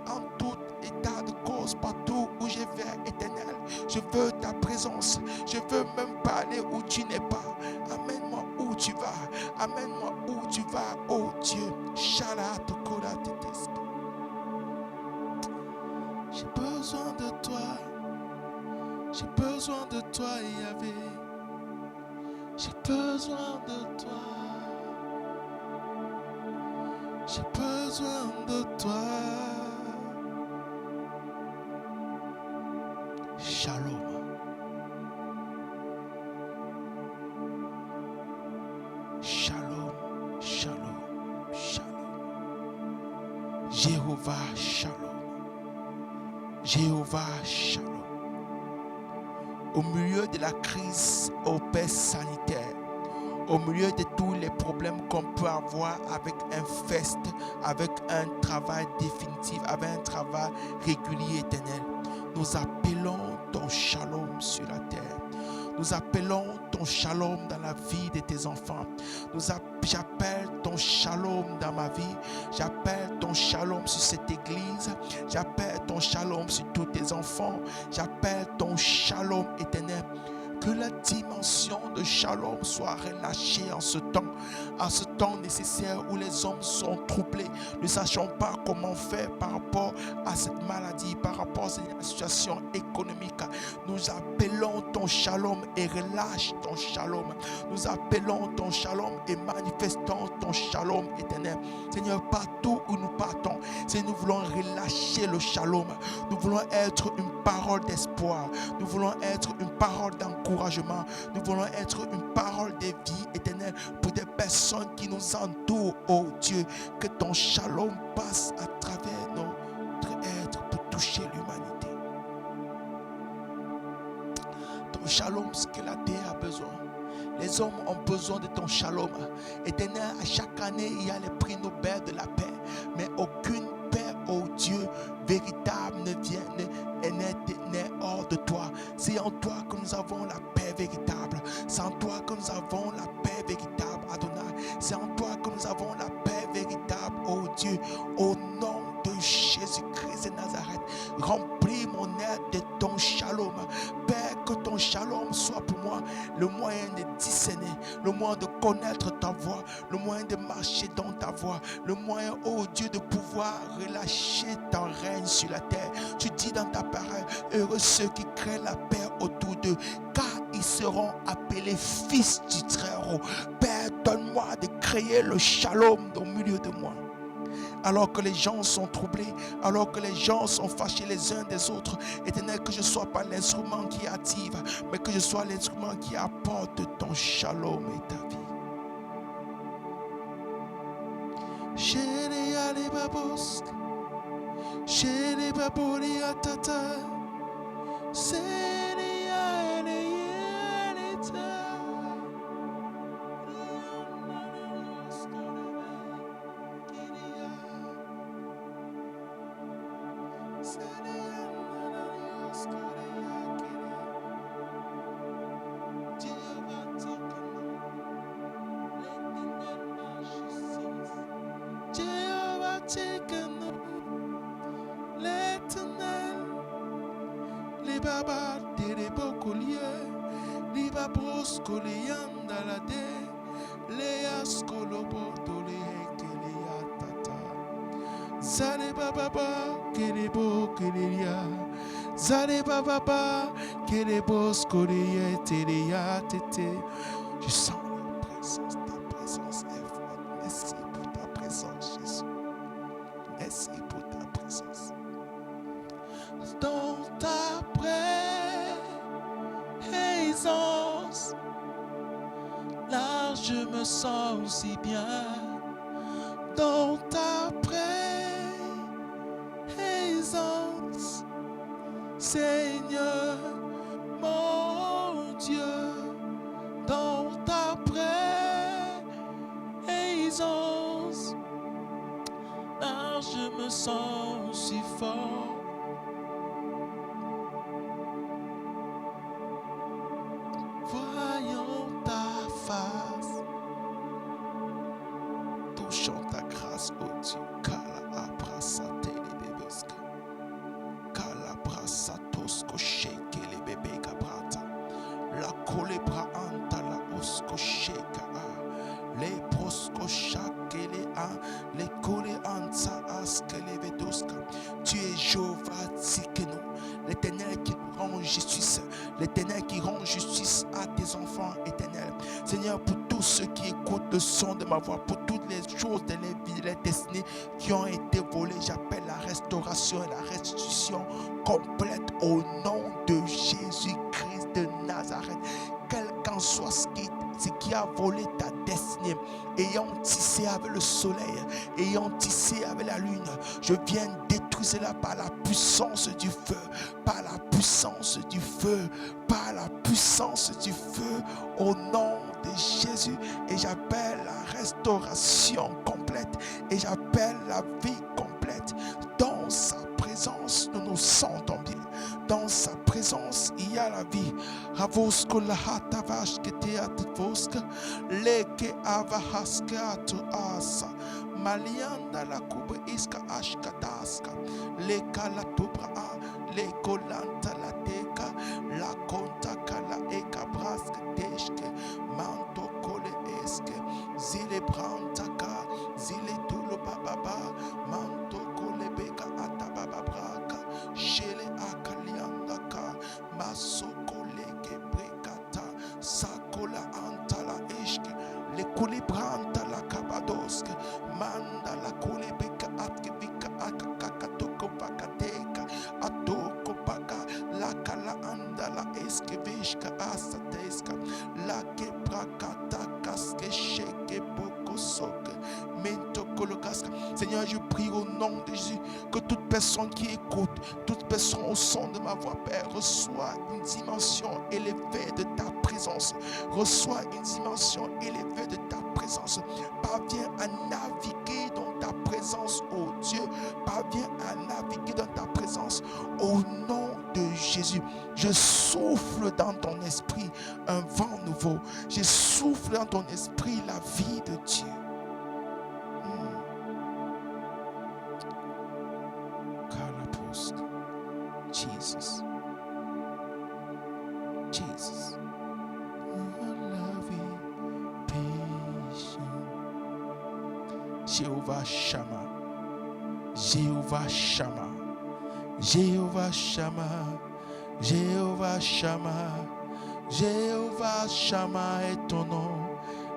en tout état de cause, partout où je vais, éternel. Je veux ta présence. Je veux même pas aller où tu n'es pas. Amène-moi où tu vas. Amène-moi où tu vas, oh Dieu. J'ai besoin de toi. J'ai besoin de toi, Yahvé. J'ai besoin de toi. J'ai besoin de toi. Shalom. Shalom. Shalom. Shalom. Jéhovah, shalom. Jéhovah, shalom. Au milieu de la crise au Père sanitaire, au milieu de tous les problèmes qu'on peut avoir avec un fest, avec un travail définitif, avec un travail régulier éternel, nous appelons ton shalom sur la terre. Nous appelons ton shalom dans la vie de tes enfants. J'appelle ton shalom dans ma vie. J'appelle ton shalom sur cette église. J'appelle ton shalom sur tous tes enfants. J'appelle ton shalom éternel. Que la dimension de shalom soit relâchée en ce temps nécessaire où les hommes sont troublés, ne sachant pas comment faire par rapport à cette maladie, par rapport à cette situation économique. Nous appelons ton shalom et relâche ton shalom. Nous appelons ton shalom et manifestons ton shalom éternel. Seigneur, partout où nous partons, Seigneur, nous voulons relâcher le shalom. Nous voulons être une parole d'espoir. Nous voulons être une parole d'encouragement. Nous voulons être une parole de vie éternelle pour des personnes qui nous entourent, oh Dieu. Que ton shalom passe à travers notre être pour toucher l'humanité. Ton shalom, ce que la terre a besoin. Les hommes ont besoin de ton shalom. Éternel, à chaque année, il y a les prix Nobel de la paix. Mais aucune paix, oh Dieu, véritable n'est hors de toi. C'est en toi que nous avons la paix véritable. C'est en toi que nous avons la paix véritable, Adonai. C'est en toi que nous avons la paix véritable, oh Dieu. Au nom de Jésus-Christ de Nazareth, remplis mon être de ton shalom. Père, que ton shalom soit pour moi le moyen de discerner, le moyen de connaître ta voix, le moyen de marcher dans ta voix, le moyen, oh Dieu, de pouvoir relâcher ton règne sur la terre. Tu dis dans ta parole, heureux ceux qui créent la paix autour d'eux, car ils seront appelés fils du Très-Haut. Père, donne-moi de créer le shalom au milieu de moi. Alors que les gens sont troublés, alors que les gens sont fâchés les uns des autres, Éternel, que je ne sois pas l'instrument qui active, mais que je sois l'instrument qui apporte ton shalom et ta vie. Chez les babos, chez les baboli atata, c'est je sens la présence, ta présence est forte. Merci pour ta présence, Jésus. Merci pour ta présence. Dans ta présence, là je me sens aussi bien. dans ta présence, Seigneur, mon Dieu, dans ta présence, là je me sens si fort. Voyons ta face, touchons ta grâce, oh Dieu. Kala abrasa tele bebeska, kala brasa tosko shake le bebe kabrata, la colebra anta la osko shake a, le prosko shake le a, le kole ansa aske le vedoska. Tu es Jéhovah Tsikeno, l'Éternel qui rend justice, l'Éternel qui rend justice à tes enfants éternels. Seigneur, pour tous ceux qui écoutent le son de ma voix, pour toutes les choses de les vies, les destinées qui ont été volées, j'appelle la restauration et la restitution complète au nom de Jésus-Christ de Nazareth. Quel qu'en soit ce qui a volé ta destinée, ayant tissé avec le soleil, ayant tissé avec la lune, je viens détruire cela par la puissance du feu, par la puissance du feu, par la puissance du feu, au nom de Jésus. Et j'appelle la restauration complète, et j'appelle la vie complète. Dans sa présence, nous nous sentons bien. Dans sa présence, il y a la vie. Ravosko la hatavash que te atvoska, leke avahaske atu asa, malianda la kuba iska ashkataska, leka la tubra a, leko lanta la teka, la kontaka la eka braske teshke, manto kole eske, zile brantaka, zile tulo bababa, manto kole beka atababa braka, shele akaliandaka, masoko leke brekata, sakola antala eshke, le kulibranta la kabadoske, manda la kulebeka atke vika akakakatoko bakateka, atoko baka, la kala anda la eske vishka asateska, la kebrakata kaske sheke boko soke, mento kolokaska. Seigneur, je prie au nom de Jésus que toute personne qui écoute, toute personne au son de ma voix, Père, reçoit une dimension élevée de ta présence, reçoit une dimension élevée de ta présence, parvient à naviguer dans ta présence, oh Dieu, parvient à naviguer dans ta présence, au nom de Jésus. Je souffle dans ton esprit un vent nouveau, je souffle dans ton esprit la vie de Dieu. Jesus. Jesus. Jéhovah Shammah. Jéhovah Shammah. Jéhovah Shammah. Jéhovah Shammah. Jéhovah Shammah est ton nom.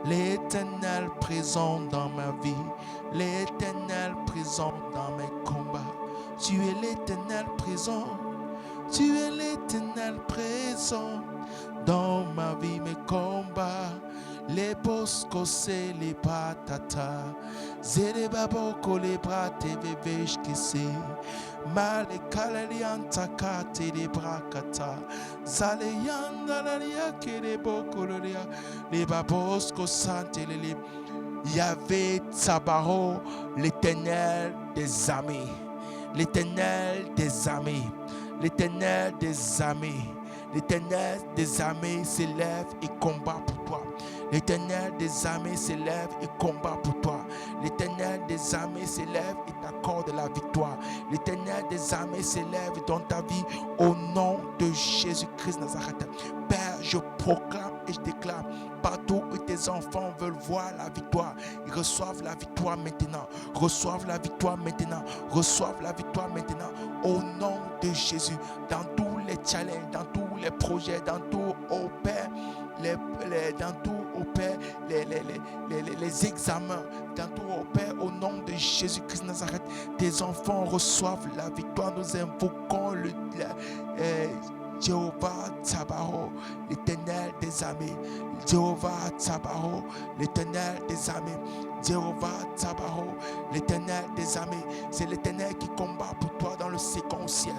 L'Éternel présent dans ma vie. L'Éternel présent dans mes combats. Tu es l'Éternel présent. Tu es l'Éternel présent dans ma vie, mes combats. Les boscos, c'est les patata. Zere baboko, les bras, te vevesh, qui c'est. Mal et kalalianta, kate, les brakata. Zale yanda, la liake, les boko, les baboscos, sante, les. Yahvé Tsabaro, l'Éternel des armées. L'Éternel des armées. L'Éternel des armées, l'Éternel des armées s'élève et combat pour toi. L'Éternel des armées s'élève et combat pour toi. L'Éternel des armées s'élève et t'accorde la victoire. L'Éternel des armées s'élève dans ta vie au nom de Jésus-Christ Nazareth. Père, je proclame et je déclare, partout où tes enfants veulent voir la victoire, ils reçoivent la victoire maintenant. Reçoivent la victoire maintenant. Reçoivent la victoire maintenant. Au nom de Jésus, dans tous les challenges, dans tous les projets, dans tout, au Père, dans tout, au Père, les examens, dans tout, au Père, au nom de Jésus-Christ Nazareth, tes enfants reçoivent la victoire. Nous invoquons Jéhovah Tsabaro, l'Éternel des armées. Jéhovah Tsabaoth, l'Éternel des armées. Jéhovah Tsabaoth, l'Éternel des armées. C'est l'Éternel qui combat pour toi dans le second ciel.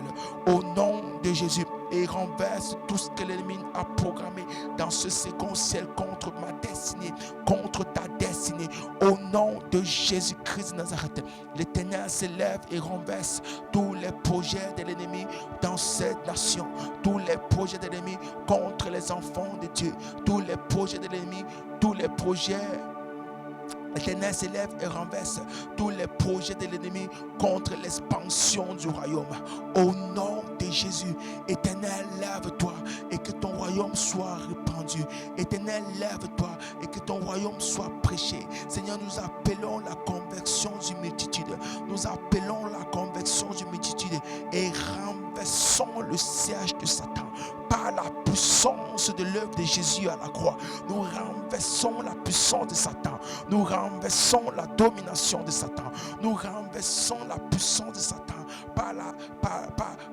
Au nom de Jésus, et renverse tout ce que l'ennemi a programmé dans ce second ciel contre ma destinée, contre ta destinée. Au nom de Jésus-Christ de Nazareth, l'Éternel s'élève et renverse tous les projets de l'ennemi dans cette nation, tous les projets de l'ennemi contre les enfants de Dieu, tous les projets de l'ennemi, tous les projets. L'Éternel s'élève et renverse tous les projets de l'ennemi contre l'expansion du royaume. Au nom de Jésus, Éternel, lève-toi et que ton royaume soit répandu. Éternel, lève-toi et que ton royaume soit prêché. Seigneur, nous appelons la conversion d'une multitude. Nous appelons la conversion d'une multitude et renversons le siège de Satan. Par la puissance de l'œuvre de Jésus à la croix, nous renversons la puissance de Satan. Nous renversons la domination de Satan. Nous renversons la puissance de Satan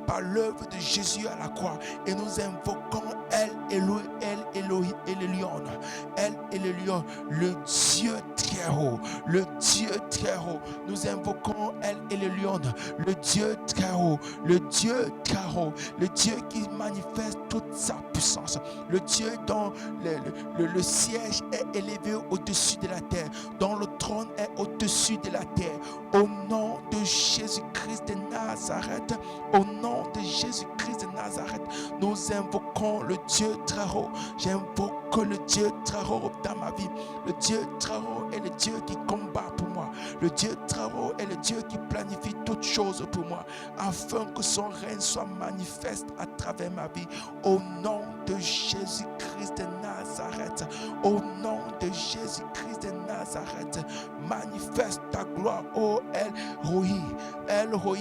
par l'œuvre de Jésus à la croix. Et nous invoquons El Elohim, le Dieu très haut, le Dieu très haut. Nous invoquons El Elohim, le Dieu très haut, le Dieu très haut, le Dieu qui manifeste toute sa puissance, le Dieu dont le siège est élevé au-dessus de la terre, dont le trône est au-dessus de la terre. Au nom de Jésus-Christ de Nazareth, au nom de Jésus-Christ de Nazareth, nous invoquons le Dieu très haut. J'invoque le Dieu très haut dans ma vie. Le Dieu très haut est le Dieu qui combat pour moi. Le Dieu très haut est le Dieu qui planifie toutes choses pour moi, afin que son règne soit manifeste à travers ma vie. Au nom de Jésus-Christ de Nazareth, au nom de Jésus-Christ de Nazareth, manifeste ta gloire, ô El Roi,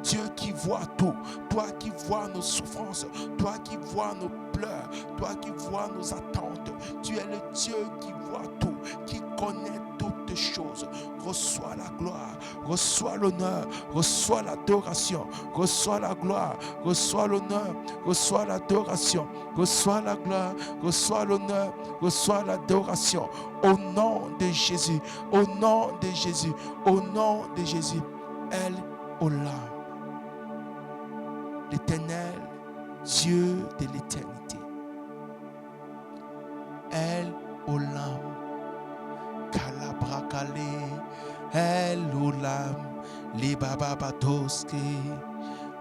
Dieu qui voit tout, toi qui vois nos souffrances, toi qui vois nos pleurs, toi qui vois nos attentes. Tu es le Dieu qui voit tout, qui connaît toutes choses. Reçois la gloire, reçois l'honneur, reçois l'adoration, reçois la gloire, reçois l'honneur, reçois l'adoration, reçois la gloire, reçois l'honneur, reçois l'adoration. Au nom de Jésus, au nom de Jésus, au nom de Jésus. El Olam, l'Éternel, Dieu de l'éternité. El Olam, Kalabrakale, El Olam, li bababatoske,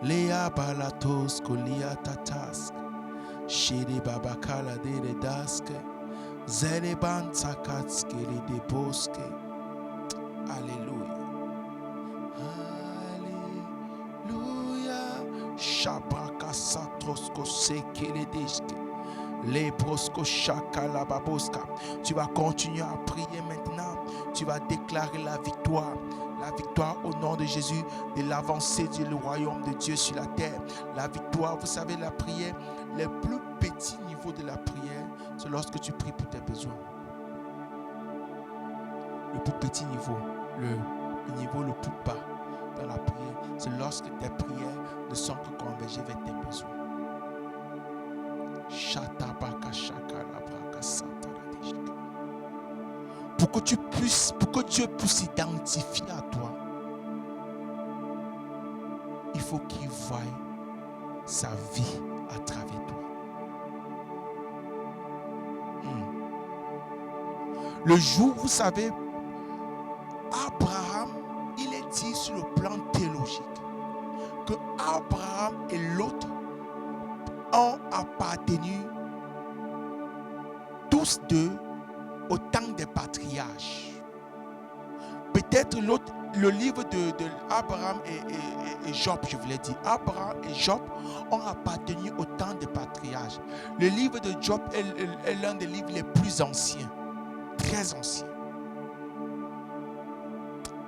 li abalatosko, li atatask, shiri babakala de redaske, zereban takatske, li deboske. Alléluia. Alléluia. Shabrakasatrosko sekelediske. Tu vas continuer à prier maintenant. Tu vas déclarer la victoire. La victoire au nom de Jésus, de l'avancée du royaume de Dieu sur la terre. La victoire, vous savez, la prière, le plus petit niveau de la prière, c'est lorsque tu pries pour tes besoins. Le plus petit niveau, le niveau le plus bas dans la prière, c'est lorsque tes prières ne sont que convergées vers tes besoins. Pour que Dieu puisse s'identifier à toi, il faut qu'il voie sa vie à travers toi. Le jour, vous savez, Abraham, il est dit sur le plan théologique que Abraham et Lot ont appartenu tous deux au temps des patriarches. Peut-être le livre de Abraham et Job, je voulais dire, Abraham et Job ont appartenu au temps des patriarches. Le livre de Job est l'un des livres les plus anciens, très anciens.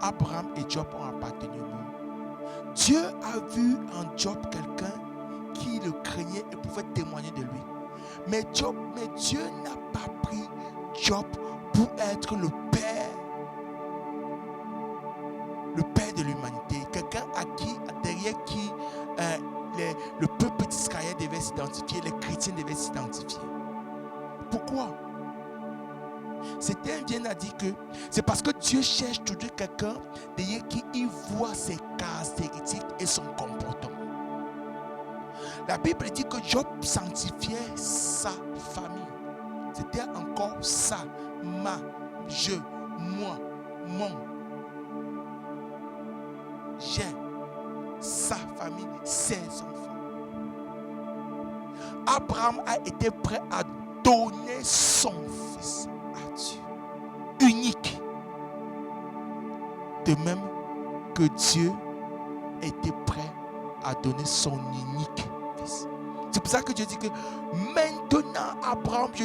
Abraham et Job ont appartenu au monde. Dieu a vu en Job quelqu'un qui le craignait et pouvait témoigner de lui. Mais Dieu n'a pas pris Job pour être le père de l'humanité. Quelqu'un derrière qui le peuple d'Israël devait s'identifier, les chrétiens devaient s'identifier. Pourquoi? Certains viennent à dire que c'est parce que Dieu cherche toujours quelqu'un derrière qui il voit ses caractéristiques et son comportement. La Bible dit que Job sanctifiait sa famille. C'était encore ça, ma, je, moi, mon, j'ai, sa famille, ses enfants. Abraham a été prêt à donner son fils à Dieu, unique. De même que Dieu était prêt à donner son unique fils. C'est pour ça que Dieu dit que maintenant, Abraham, je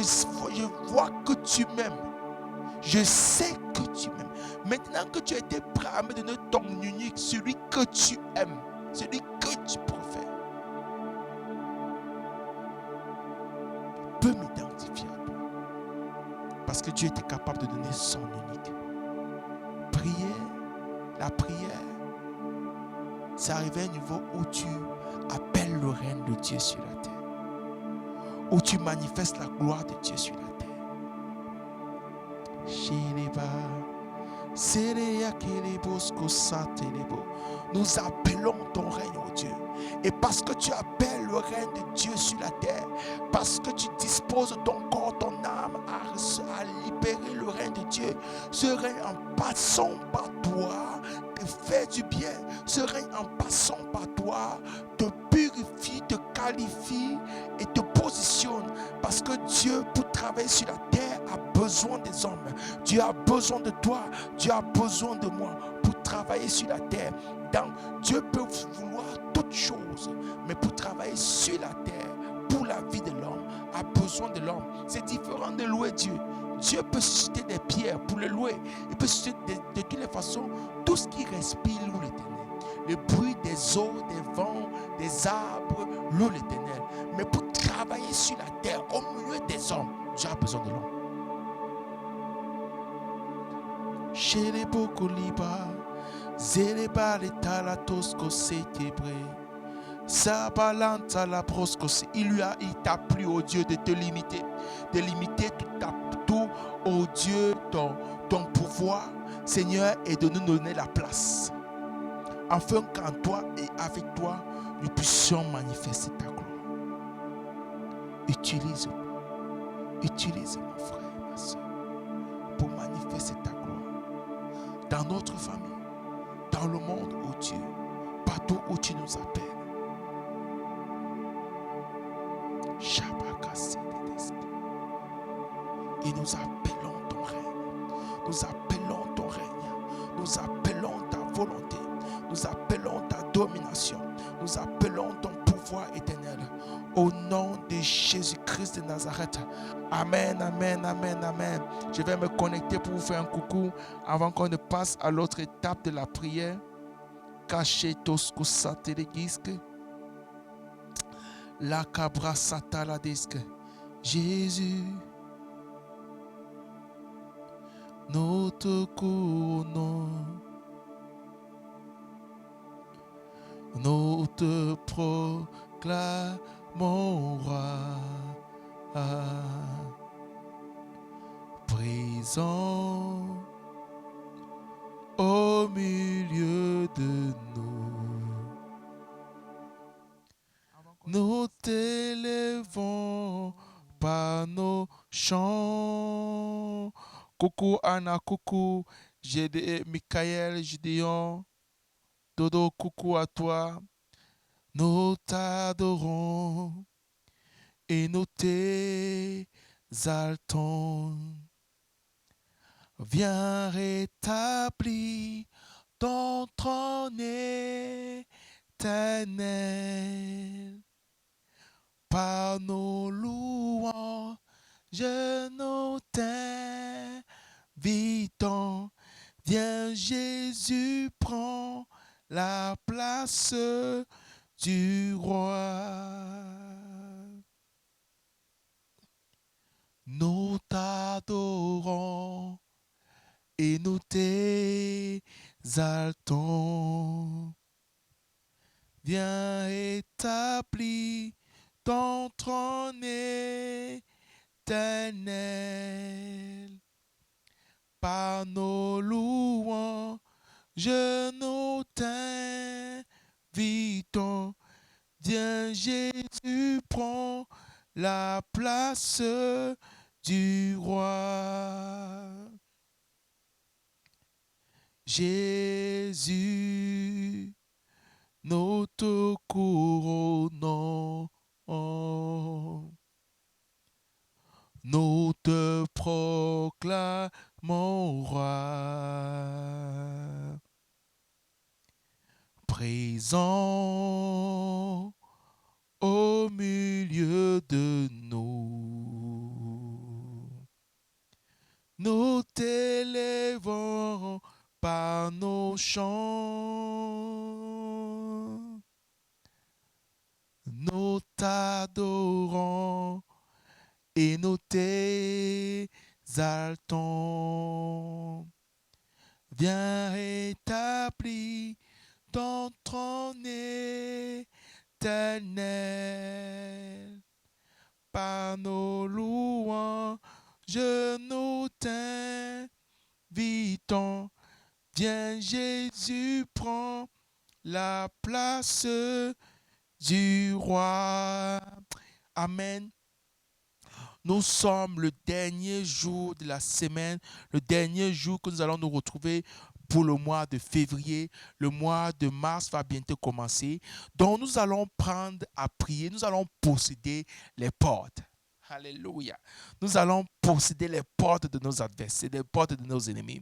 vois que tu m'aimes. Je sais que tu m'aimes. Maintenant que tu as été prêt à me donner ton unique, celui que tu aimes, celui que tu préfères, peut m'identifier à toi. Parce que Dieu était capable de donner son unique. La prière, c'est arrivé à un niveau où tu appelles le règne de Dieu sur la terre. Où tu manifestes la gloire de Dieu sur la terre. Nous appelons ton règne, oh Dieu. Et parce que tu appelles le règne de Dieu sur la terre, parce que tu disposes ton corps, ton âme à libérer le règne de Dieu, ce règne en passant par toi te fait du bien. Ce règne en passant par toi te purifie, te qualifie et te positionne. Parce que Dieu, pour travailler sur la terre, a besoin des hommes. Dieu a besoin de toi, Dieu a besoin de moi pour travailler sur la terre. Donc, Dieu peut vouloir toutes choses, mais pour travailler sur la terre, pour la vie de l'homme, a besoin de l'homme. C'est différent de louer Dieu. Dieu peut susciter des pierres pour le louer. Il peut susciter de toutes les façons tout ce qui respire loue l'Éternel. Le bruit des eaux, des vents, des arbres loue l'Éternel. Mais pour travailler sur la terre, au milieu des hommes, Dieu a besoin de l'homme. Chez les Bokoliba, Zéléba les Talatosco s'étébré. Sabalanta la proscos. Il t'a plu, oh Dieu, de te limiter. De limiter tout, oh Dieu, ton pouvoir, Seigneur, et de nous donner la place. Afin qu'en toi et avec toi, nous puissions manifester ta gloire. Utilise mon frère et ma soeur pour manifester ta gloire dans notre famille, dans le monde, oh Dieu, partout où tu nous appelles. Et nous appelons ton règne. Nous appelons ton règne. Nous appelons ta volonté. Nous appelons ta domination. Nous appelons ton pouvoir éternel. Au nom de Jésus-Christ de Nazareth. Amen, amen, amen, amen. Je vais me connecter pour vous faire un coucou avant qu'on ne passe à l'autre étape de la prière. Caché tosco satelegisque. La cabra sataladisque. Jésus, nous te couronnons, nous te proclamons roi, présent au milieu de nous. Nous t'élèvons par nos chants. Coucou Anna, coucou Michael, Gideon, Dodo, coucou à toi. Nous t'adorons et nous t'exaltons. Viens rétablir ton trône éternel. Par nos louanges, nous t'invitons. Viens Jésus, prends la place du roi. Nous t'adorons et nous t'exaltons. Viens établir ton trône éternel. par nos louanges, nous t'invitons. Viens Jésus, prends la place du roi. Jésus, nous te couronnons. Nous te proclamons roi. Présent au milieu de nous, nous t'élèvons par nos chants, nous t'adorons et nous t'exaltons. Viens établir ton trône éternel. Par nos louanges, nous t'invitons. Viens Jésus, prends la place du roi. Amen. Nous sommes le dernier jour de la semaine, le dernier jour que nous allons nous retrouver pour le mois de février. Le mois de mars va bientôt commencer. Donc nous allons prendre à prier, nous allons posséder les portes. Alléluia. Nous allons posséder les portes de nos adversaires, les portes de nos ennemis.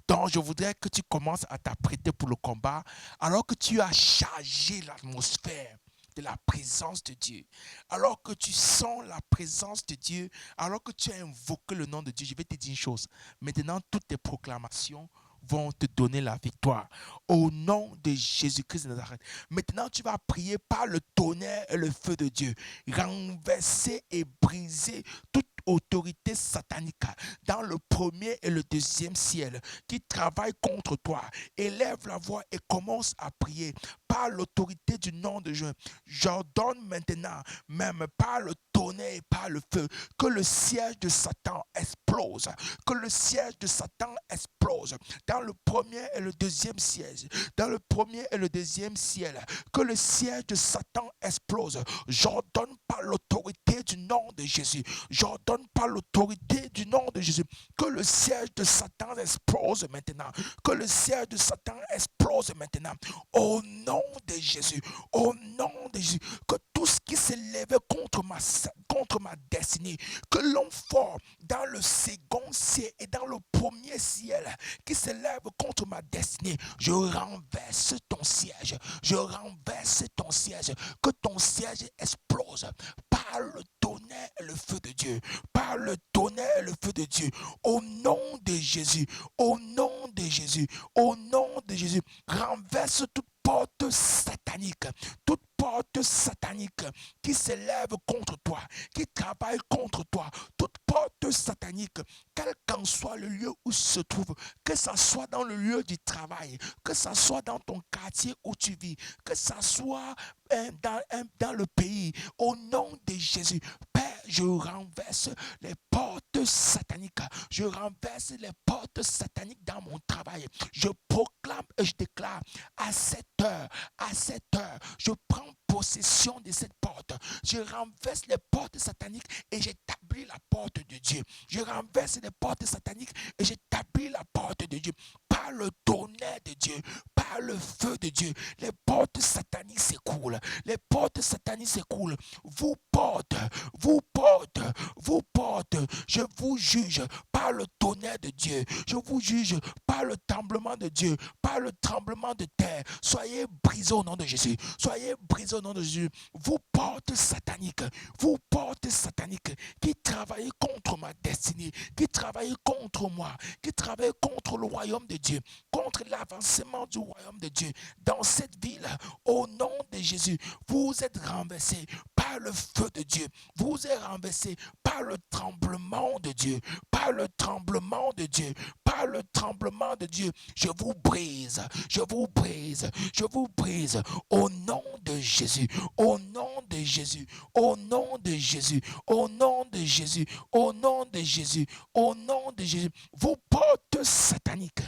Donc, je voudrais que tu commences à t'apprêter pour le combat alors que tu as chargé l'atmosphère de la présence de Dieu. Alors que tu sens la présence de Dieu, alors que tu as invoqué le nom de Dieu, je vais te dire une chose. Maintenant, toutes tes proclamations vont te donner la victoire. Au nom de Jésus-Christ de Nazareth. Maintenant, tu vas prier par le tonnerre et le feu de Dieu. Renverser et briser toute autorité satanique dans le premier et le deuxième ciel qui travaille contre toi. Élève la voix et commence à prier par l'autorité du nom de Dieu. J'ordonne maintenant, même par le tonnerre et par le feu, que le siège de Satan explose. Que le siège de Satan explose dans le premier et le deuxième siège. Dans le premier et le deuxième ciel. Que le siège de Satan explose. J'ordonne par l'autorité du nom de Jésus. J'ordonne par l'autorité du nom de Jésus que le siège de Satan explose maintenant. Que le siège de Satan explose maintenant. Au nom de Jésus. Au nom de Jésus. Que tout ce qui s'est levé contre ma destinée, que l'homme fort dans le second ciel et dans le premier ciel qui s'élève contre ma destinée, je renverse ton siège. Je renverse ton siège. Que ton siège explose par le tonnerre et le feu de Dieu. Par le tonnerre et le feu de Dieu. Au nom de Jésus. Au nom de Jésus. Au nom de Jésus. Renverse toute porte satanique. Toute porte satanique qui s'élève contre toi, qui travaille contre toi, toute porte satanique, quel qu'en soit le lieu où se trouve, que ça soit dans le lieu du travail, que ça soit dans ton quartier où tu vis, que ça soit dans le pays, au nom de Jésus, Père, je renverse les portes sataniques, je renverse les portes sataniques dans mon travail, je proclame et je déclare à cette heure, je prends possession de cette porte. Je renverse les portes sataniques et j'établis la porte de Dieu. Je renverse les portes sataniques et j'établis la porte de Dieu. Par le tonnerre de Dieu, par le feu de Dieu, les portes sataniques s'écoulent. Les portes sataniques s'écoulent. Vous portes, je vous juge par le tonnerre de Dieu. Je vous juge par le tremblement de Dieu, par le tremblement de terre. Soyez brisés au nom de Jésus. Soyez brisés au nom de Jésus. Vous portes sataniques qui travaillent contre ma destinée, qui travaillent contre moi, qui travaillent contre le royaume de Dieu, contre l'avancement du royaume de Dieu dans cette ville. Au nom de Jésus, vous êtes renversés par par le feu de Dieu. Vous êtes renversé par le tremblement de Dieu. Par le tremblement de Dieu. Par le tremblement de Dieu. Je vous brise. Je vous brise. Je vous brise. Au nom de Jésus. Au nom de Jésus. Au nom de Jésus. Au nom de Jésus. Au nom de Jésus. Au nom de Jésus. Vos portes sataniques.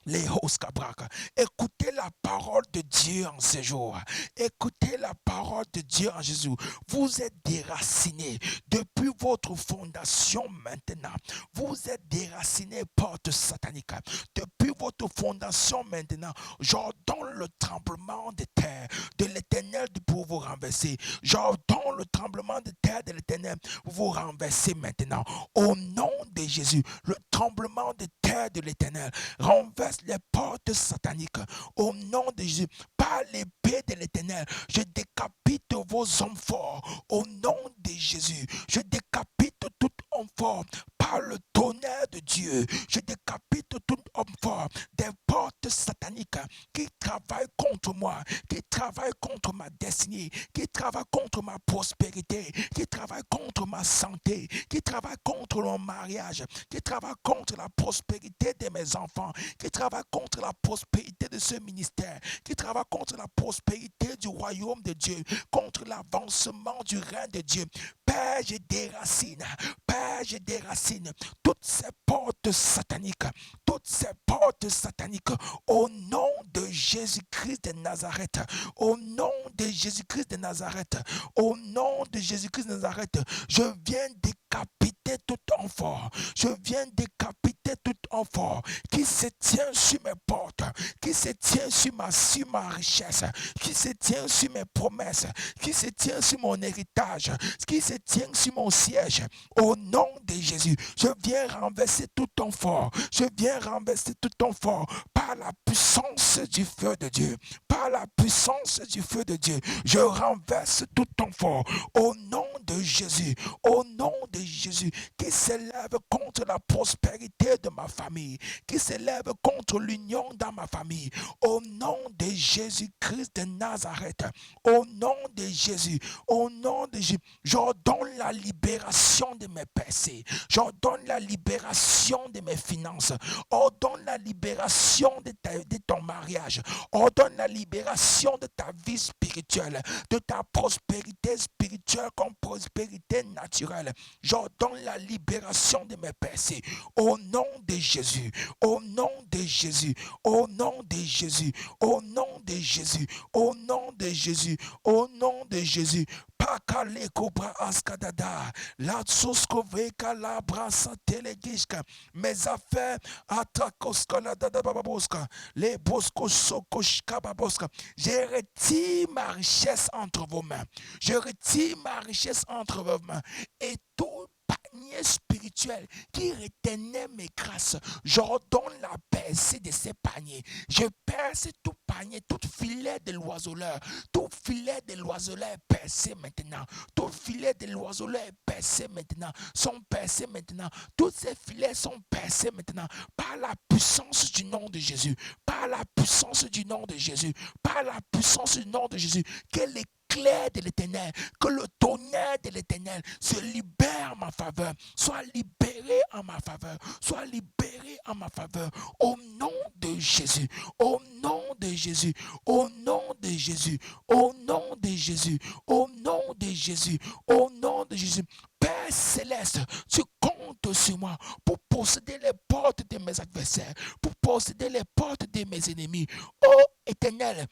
Les Hoskabraka. Écoutez la parole de Dieu en ce jour. Écoutez la parole de Dieu en Jésus. Vous êtes déracinés depuis votre fondation maintenant. Vous êtes déracinés, porte satanique. Depuis votre fondation maintenant, j'ordonne le tremblement de terre de l'Éternel pour vous renverser. J'ordonne le tremblement de terre de l'Éternel pour vous renverser maintenant. Au nom de Jésus, le tremblement de terre de l'Éternel renverse les portes sataniques au nom de Jésus. Par l'épée de l'Éternel, je décapite vos hommes forts au nom de Jésus. Je décapite tout homme fort par le tonnerre de Dieu. Je décapite tout homme fort des portes sataniques qui travaillent contre moi, qui travaillent contre ma destinée, qui travaillent contre ma prospérité, qui travaillent contre ma santé, qui travaillent contre mon mariage, qui travaillent contre la prospérité de mes enfants, qui travaille contre la prospérité de ce ministère, qui travaille contre la prospérité du royaume de Dieu, contre l'avancement du règne de Dieu. Père, je déracine, Père, je déracine toutes ces portes sataniques, toutes ces portes sataniques, au nom de Jésus-Christ de Nazareth, au nom de Jésus-Christ de Nazareth, au nom de Jésus-Christ de Nazareth, je viens décapiter tout enfant, je viens décapiter tout enfant qui se tient sur mes portes, qui se tient sur ma richesse, qui se tient sur mes promesses, qui se tient sur mon héritage, qui se tient sur mon siège. Au nom de Jésus, je viens renverser tout enfant, je viens renverser tout enfant par la puissance du feu de Dieu, par la puissance du feu de Dieu. Je renverse tout enfant au nom de Jésus, au nom de Jésus, qui s'élève contre la prospérité de ma famille, qui s'élève contre l'union dans ma famille. Au nom de Jésus-Christ de Nazareth, au nom de Jésus, au nom de Jésus, j'ordonne la libération de mes pensées, j'ordonne la libération de mes finances, ordonne la libération de ton mariage, ordonne la libération de ta vie spirituelle, de ta prospérité spirituelle comme prospérité naturelle. J'ordonne la libération de mes pensées au nom de Jésus, au nom de Jésus, au nom de Jésus, au nom de Jésus, au nom de Jésus, au nom de Jésus. Pakale cobra askadada, la tsoskoveka la brasa telegishka, mes affaires atrakoska la dada bababoska, les bosco sokoshka baboska. Je retire ma richesse entre vos mains. Je retire ma richesse entre vos mains et tout panier spirituel qui retenait mes grâces, j'ordonne la percée de ces paniers. Je perce tout panier, tout filet de l'oiseleur, tout filet de l'oiseleur est percé maintenant, tout filet de l'oiseleur est percé maintenant, sont percés maintenant, tous ces filets sont percés maintenant par la puissance du nom de Jésus, par la puissance du nom de Jésus, par la puissance du nom de Jésus, que l'éclair de l'Éternel, que le tonnerre de l'Éternel se libère en ma faveur, soit libéré en ma faveur, soit libéré en ma faveur, au nom de Jésus, au nom de Jésus, au nom de Jésus, au nom de Jésus, au nom de Jésus, au nom de Jésus. Père céleste, tu comptes sur moi pour posséder les portes de mes adversaires, pour posséder les portes de mes ennemis. Ô Éternel,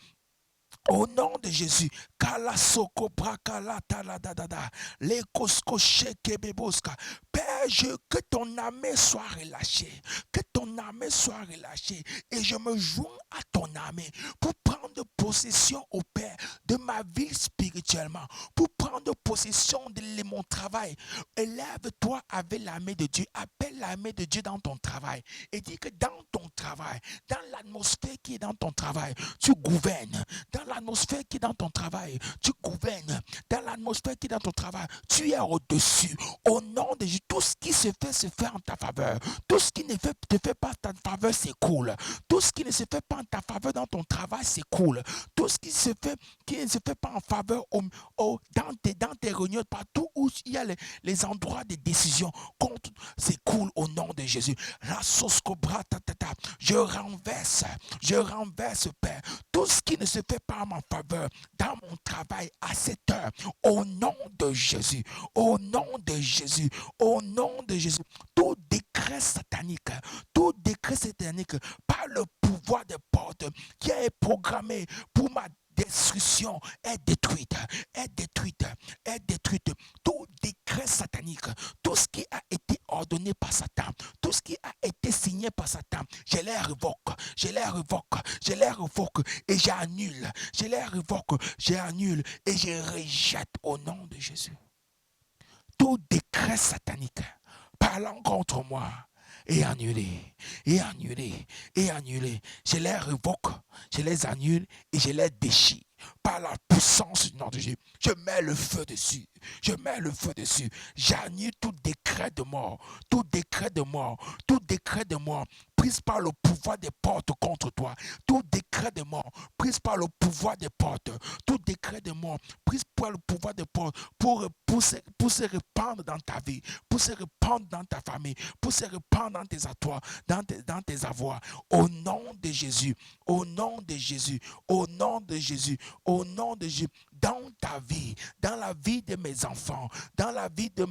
au nom de Jésus, Kala soko brakala taladadada, les kosko shekebeboska. Père, que ton armée soit relâchée, que ton armée soit relâchée, et je me joins à ton armée pour prendre possession au Père de ma vie spirituellement, pour prendre possession de mon travail. Élève-toi avec l'armée de Dieu, appelle l'armée de Dieu dans ton travail, et dis que dans ton travail, dans l'atmosphère qui est dans ton travail, tu gouvernes. Dans l'atmosphère qui est dans ton travail, tu gouvernes. Dans l'atmosphère qui est dans ton travail, tu es au-dessus. Au nom de Jésus, tout ce qui se fait en ta faveur. Tout ce qui ne te fait pas en ta faveur, c'est cool. Tout ce qui ne se fait pas en ta faveur dans ton travail, c'est cool. Tout ce qui ne se fait pas en faveur dans dans tes réunions, partout où il y a les endroits de décision, contre s'écoule au nom de Jésus. La sauce cobra, je renverse, Père, tout ce qui ne se fait pas en ma faveur dans mon travail à cette heure, au nom de Jésus, au nom de Jésus, au nom de Jésus. Tout décret satanique par le pouvoir des portes qui est programmé pour ma destruction est détruite, est détruite, est détruite. Tout décret satanique, tout ce qui a été ordonné par Satan, tout ce qui a été signé par Satan, je les révoque, je les révoque, je les révoque et j'annule, je les révoque, j'annule et je rejette au nom de Jésus. Tout décret satanique parlant contre moi est annulé, et annulé, et annulé. Je les révoque, je les annule et je les déchire par la puissance du nom de Jésus. Je mets le feu dessus, je mets le feu dessus. J'annule tout décret de mort, tout décret de mort, tout décret de mort prise par le pouvoir des portes contre toi, tout décret de mort prise par le pouvoir des portes, tout décret de mort prise par le pouvoir des portes pour se répandre dans ta vie, pour se répandre dans ta famille, pour se répandre dans tes atoires, dans tes avoirs. Au nom de Jésus, au nom de Jésus, au nom de Jésus, au nom de Jésus, dans ta vie, dans la vie de mes enfants, dans la vie de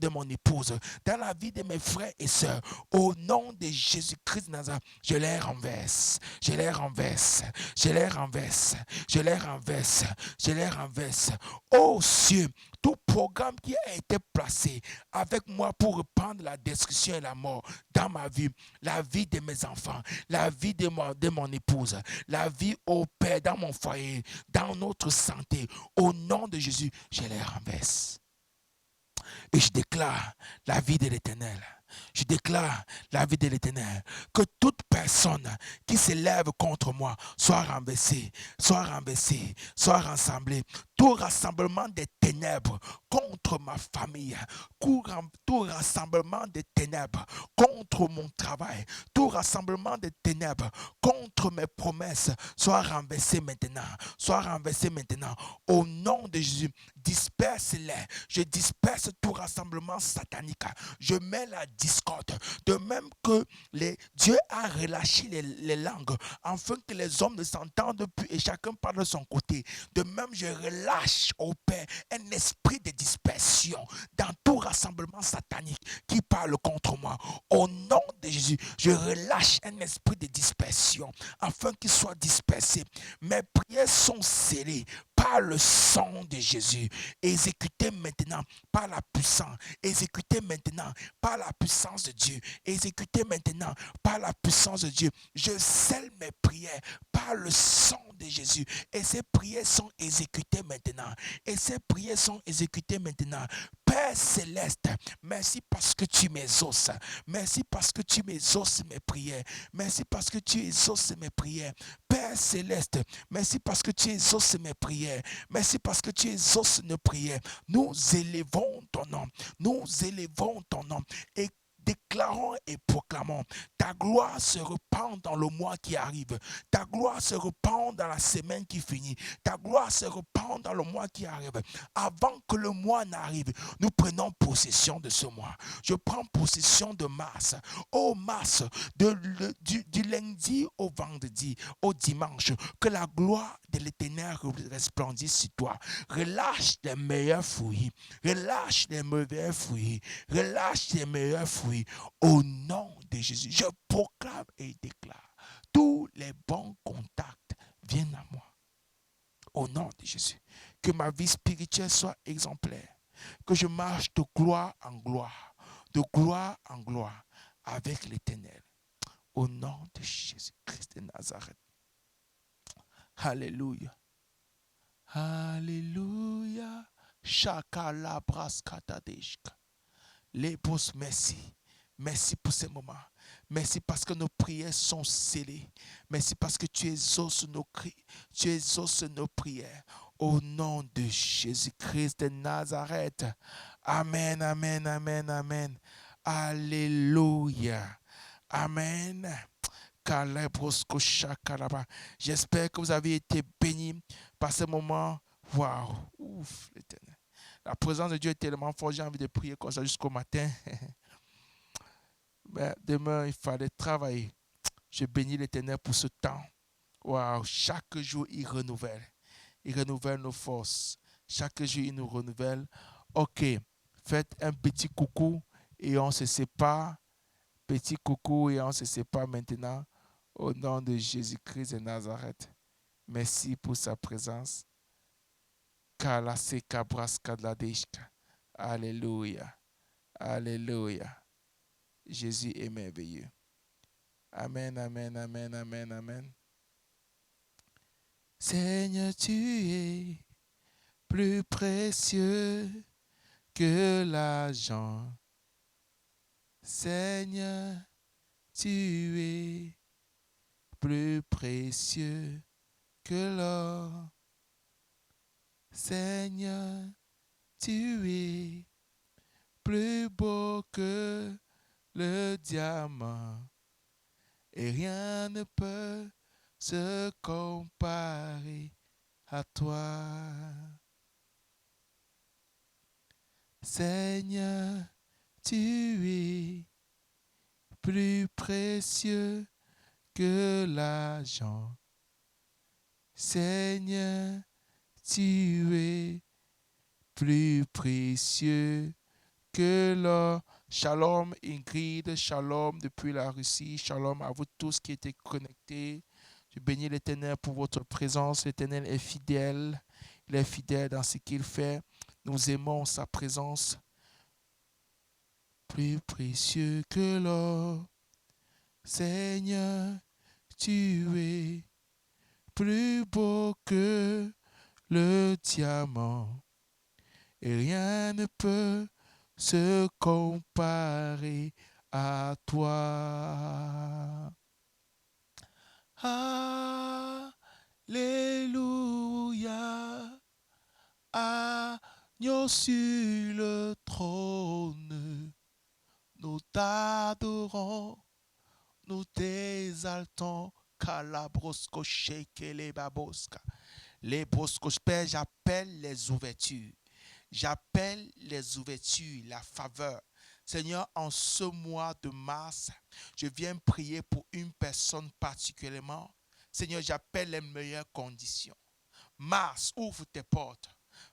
mon épouse, dans la vie de mes frères et sœurs, au nom de Jésus-Christ de Nazareth, je les renverse, je les renverse, je les renverse, je les renverse, je les renverse. Oh cieux, tout programme qui a été placé avec moi pour reprendre la destruction et la mort dans ma vie, la vie de mes enfants, la vie de mon épouse, la vie au Père, dans mon foyer, dans notre santé, au nom de Jésus, je les renverse. Et je déclare la vie de l'Éternel. Je déclare la vie de l'Éternel. Que toute personne qui s'élève contre moi soit renversée, soit renversée, soit rassemblée. Tout rassemblement des ténèbres contre ma famille, tout rassemblement des ténèbres contre mon travail, tout rassemblement des ténèbres contre mes promesses, soit renversé maintenant, soit renversé maintenant. Au nom de Jésus, disperse-les. Je disperse tout rassemblement satanique. Je mets la discorde. De même que Dieu a relâché les langues afin que les hommes ne s'entendent plus et chacun parle de son côté. De même, je relâche au Père un esprit de dispersion dans tout rassemblement satanique qui parle contre moi. Au nom de Jésus, je relâche un esprit de dispersion afin qu'il soit dispersé. Mes prières sont scellées par le sang de Jésus. Exécutez maintenant par la puissance. Exécutez maintenant par la puissance de Dieu. Exécutez maintenant par la puissance de Dieu. Je scelle mes prières par le sang de Jésus. Et ces prières sont exécutées maintenant. Et ces prières sont exécutées maintenant. Père céleste, merci parce que tu m'exauces. Merci parce que tu m'exauces mes prières. Merci parce que tu exauces mes prières. Père céleste, merci parce que tu exauces mes prières. Merci parce que tu exauces nos prières. Nous élevons ton nom. Nous élevons ton nom. Et déclarons et proclamons, ta gloire se répand dans le mois qui arrive, ta gloire se répand dans la semaine qui finit, ta gloire se répand dans le mois qui arrive. Avant que le mois n'arrive, nous prenons possession de ce mois. Je prends possession de mars. Oh mars, du lundi au vendredi, au dimanche, que la gloire de l'Éternel resplendisse sur toi. Relâche les meilleurs fruits, relâche les mauvais fruits, relâche les meilleurs fruits. Au nom de Jésus, je proclame et déclare, tous les bons contacts viennent à moi. Au nom de Jésus, que ma vie spirituelle soit exemplaire, que je marche de gloire en gloire avec l'Éternel. Au nom de Jésus-Christ de Nazareth. Alléluia. Alléluia. Shakala braskatadeshka. Les boss, merci. Merci pour ces moments. Merci parce que nos prières sont scellées. Merci parce que tu exauces nos cris. Tu exauces nos prières. Au nom de Jésus-Christ de Nazareth. Amen, amen, amen, amen. Alléluia. Amen. J'espère que vous avez été bénis par ce moment. Waouh. Ouf, l'Éternel. La présence de Dieu est tellement forte, j'ai envie de prier comme ça jusqu'au matin. Mais demain, il fallait travailler. Je bénis l'Éternel pour ce temps. Waouh, chaque jour, il renouvelle. Il renouvelle nos forces. Chaque jour, il nous renouvelle. OK, faites un petit coucou et on se sépare. Petit coucou et on se sépare maintenant au nom de Jésus-Christ de Nazareth. Merci pour sa présence. Kalaseka braskadladeshka. Alléluia. Alléluia. Jésus est merveilleux. Amen, amen, amen, amen, amen. Seigneur, tu es plus précieux que l'argent. Seigneur, tu es plus précieux que l'or. Seigneur, tu es plus beau que le diamant. Et rien ne peut se comparer à toi. Seigneur, tu es plus précieux que l'argent. Seigneur, tu es plus précieux que l'or. Shalom Ingrid, shalom depuis la Russie, shalom à vous tous qui étaient connectés. Je bénis l'Éternel pour votre présence. L'Éternel est fidèle. Il est fidèle dans ce qu'il fait. Nous aimons sa présence. Plus précieux que l'or. Seigneur, tu es plus beau que le diamant. Et rien ne peut se comparer à toi. Alléluia. Agneau sur le trône. Nous t'adorons, nous t'exaltons. Kalabrosco shake les baboska. Les broscos, Père, j'appelle les ouvertures. J'appelle les ouvertures, la faveur. Seigneur, en ce mois de mars, je viens prier pour une personne particulièrement. Seigneur, j'appelle les meilleures conditions. Mars, ouvre tes portes.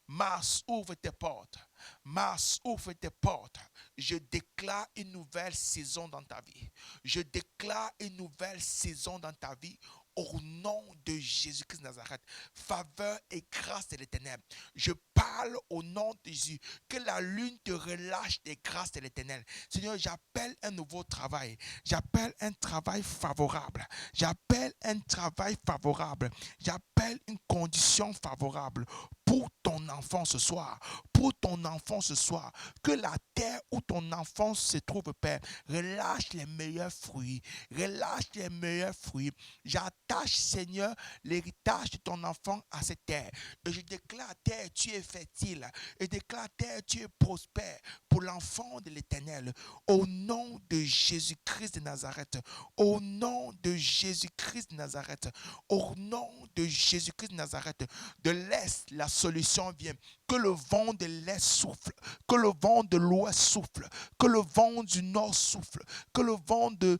Mars, ouvre tes portes. Mars, ouvre tes portes. Je déclare une nouvelle saison dans ta vie. Je déclare une nouvelle saison dans ta vie. Au nom de Jésus-Christ de Nazareth, faveur et grâce de l'Éternel. Je parle au nom de Jésus, que la lune te relâche des grâces de l'Éternel. Seigneur, j'appelle un nouveau travail. J'appelle un travail favorable. J'appelle un travail favorable. J'appelle une condition favorable pour ton enfant ce soir. Pour ton enfant ce soir. Que la terre où ton enfant se trouve, Père, relâche les meilleurs fruits. Relâche les meilleurs fruits. J'attache, Seigneur, l'héritage de ton enfant à cette terre. Et je déclare, terre, tu es fertile. Et je déclare, terre, tu es prospère pour l'enfant de l'Éternel. Au nom de Jésus-Christ de Nazareth. Au nom de Jésus-Christ de Nazareth. Au nom de Jésus-Christ de Nazareth. De l'Est, la solution vient. Que le vent de l'Est souffle. Que le vent de l'Ouest souffle. Que le vent du Nord souffle. Que le vent du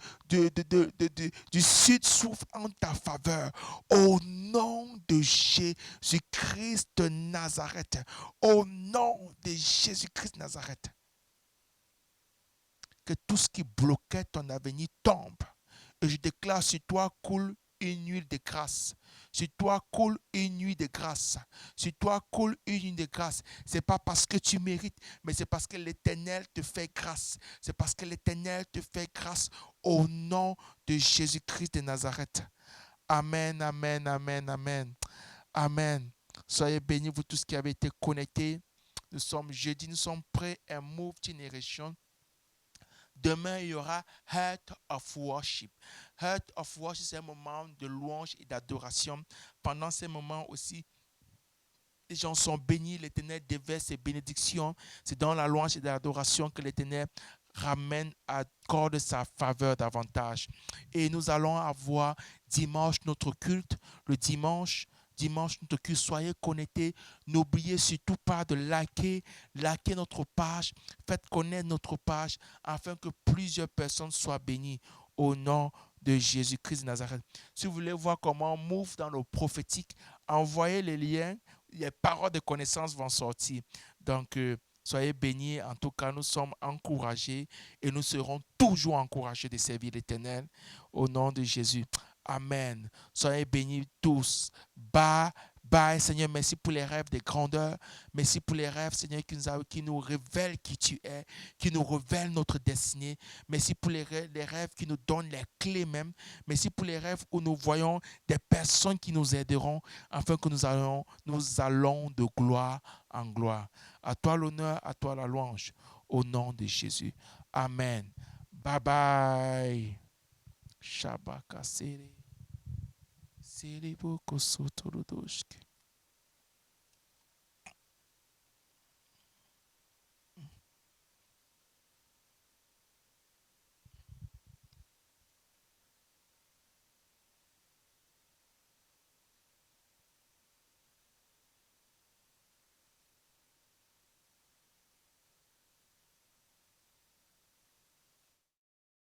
Sud souffle en ta faveur. Au nom de Jésus-Christ de Nazareth. Au nom de Jésus-Christ de Nazareth. Que tout ce qui bloquait ton avenir tombe. Et je déclare sur toi coule une huile de grâce. Sur toi coule une nuit de grâce. Sur toi coule une nuit de grâce. Ce n'est pas parce que tu mérites, mais c'est parce que l'Éternel te fait grâce. C'est parce que l'Éternel te fait grâce au nom de Jésus-Christ de Nazareth. Amen, amen, amen, amen. Amen. Soyez bénis, vous tous qui avez été connectés. Nous sommes jeudi, nous sommes prêts à Move Generation. Demain, il y aura Heart of Worship. Heart of Worship, c'est un moment de louange et d'adoration. Pendant ces moments aussi, les gens sont bénis, l'Éternel déverse ses bénédictions. C'est dans la louange et l'adoration que l'Éternel ramène, accorde sa faveur davantage. Et nous allons avoir dimanche notre culte. Le dimanche dimanche notre culte. Soyez connectés. N'oubliez surtout pas de liker notre page. Faites connaître notre page afin que plusieurs personnes soient bénies au nom de Jésus-Christ de Nazareth. Si vous voulez voir comment on move dans le prophétique, envoyez les liens. Les paroles de connaissance vont sortir. Donc, soyez bénis. En tout cas, nous sommes encouragés et nous serons toujours encouragés de servir l'Éternel au nom de Jésus. Amen. Soyez bénis tous. Bye. Bye, Seigneur. Merci pour les rêves de grandeur. Merci pour les rêves, Seigneur, qui nous révèlent qui tu es, qui nous révèlent notre destinée. Merci pour les rêves qui nous donnent les clés même. Merci pour les rêves où nous voyons des personnes qui nous aideront afin que nous allons de gloire en gloire. À toi l'honneur, à toi la louange, au nom de Jésus. Amen. Bye bye. Shabaka sere. Sere boko sotorodoshke.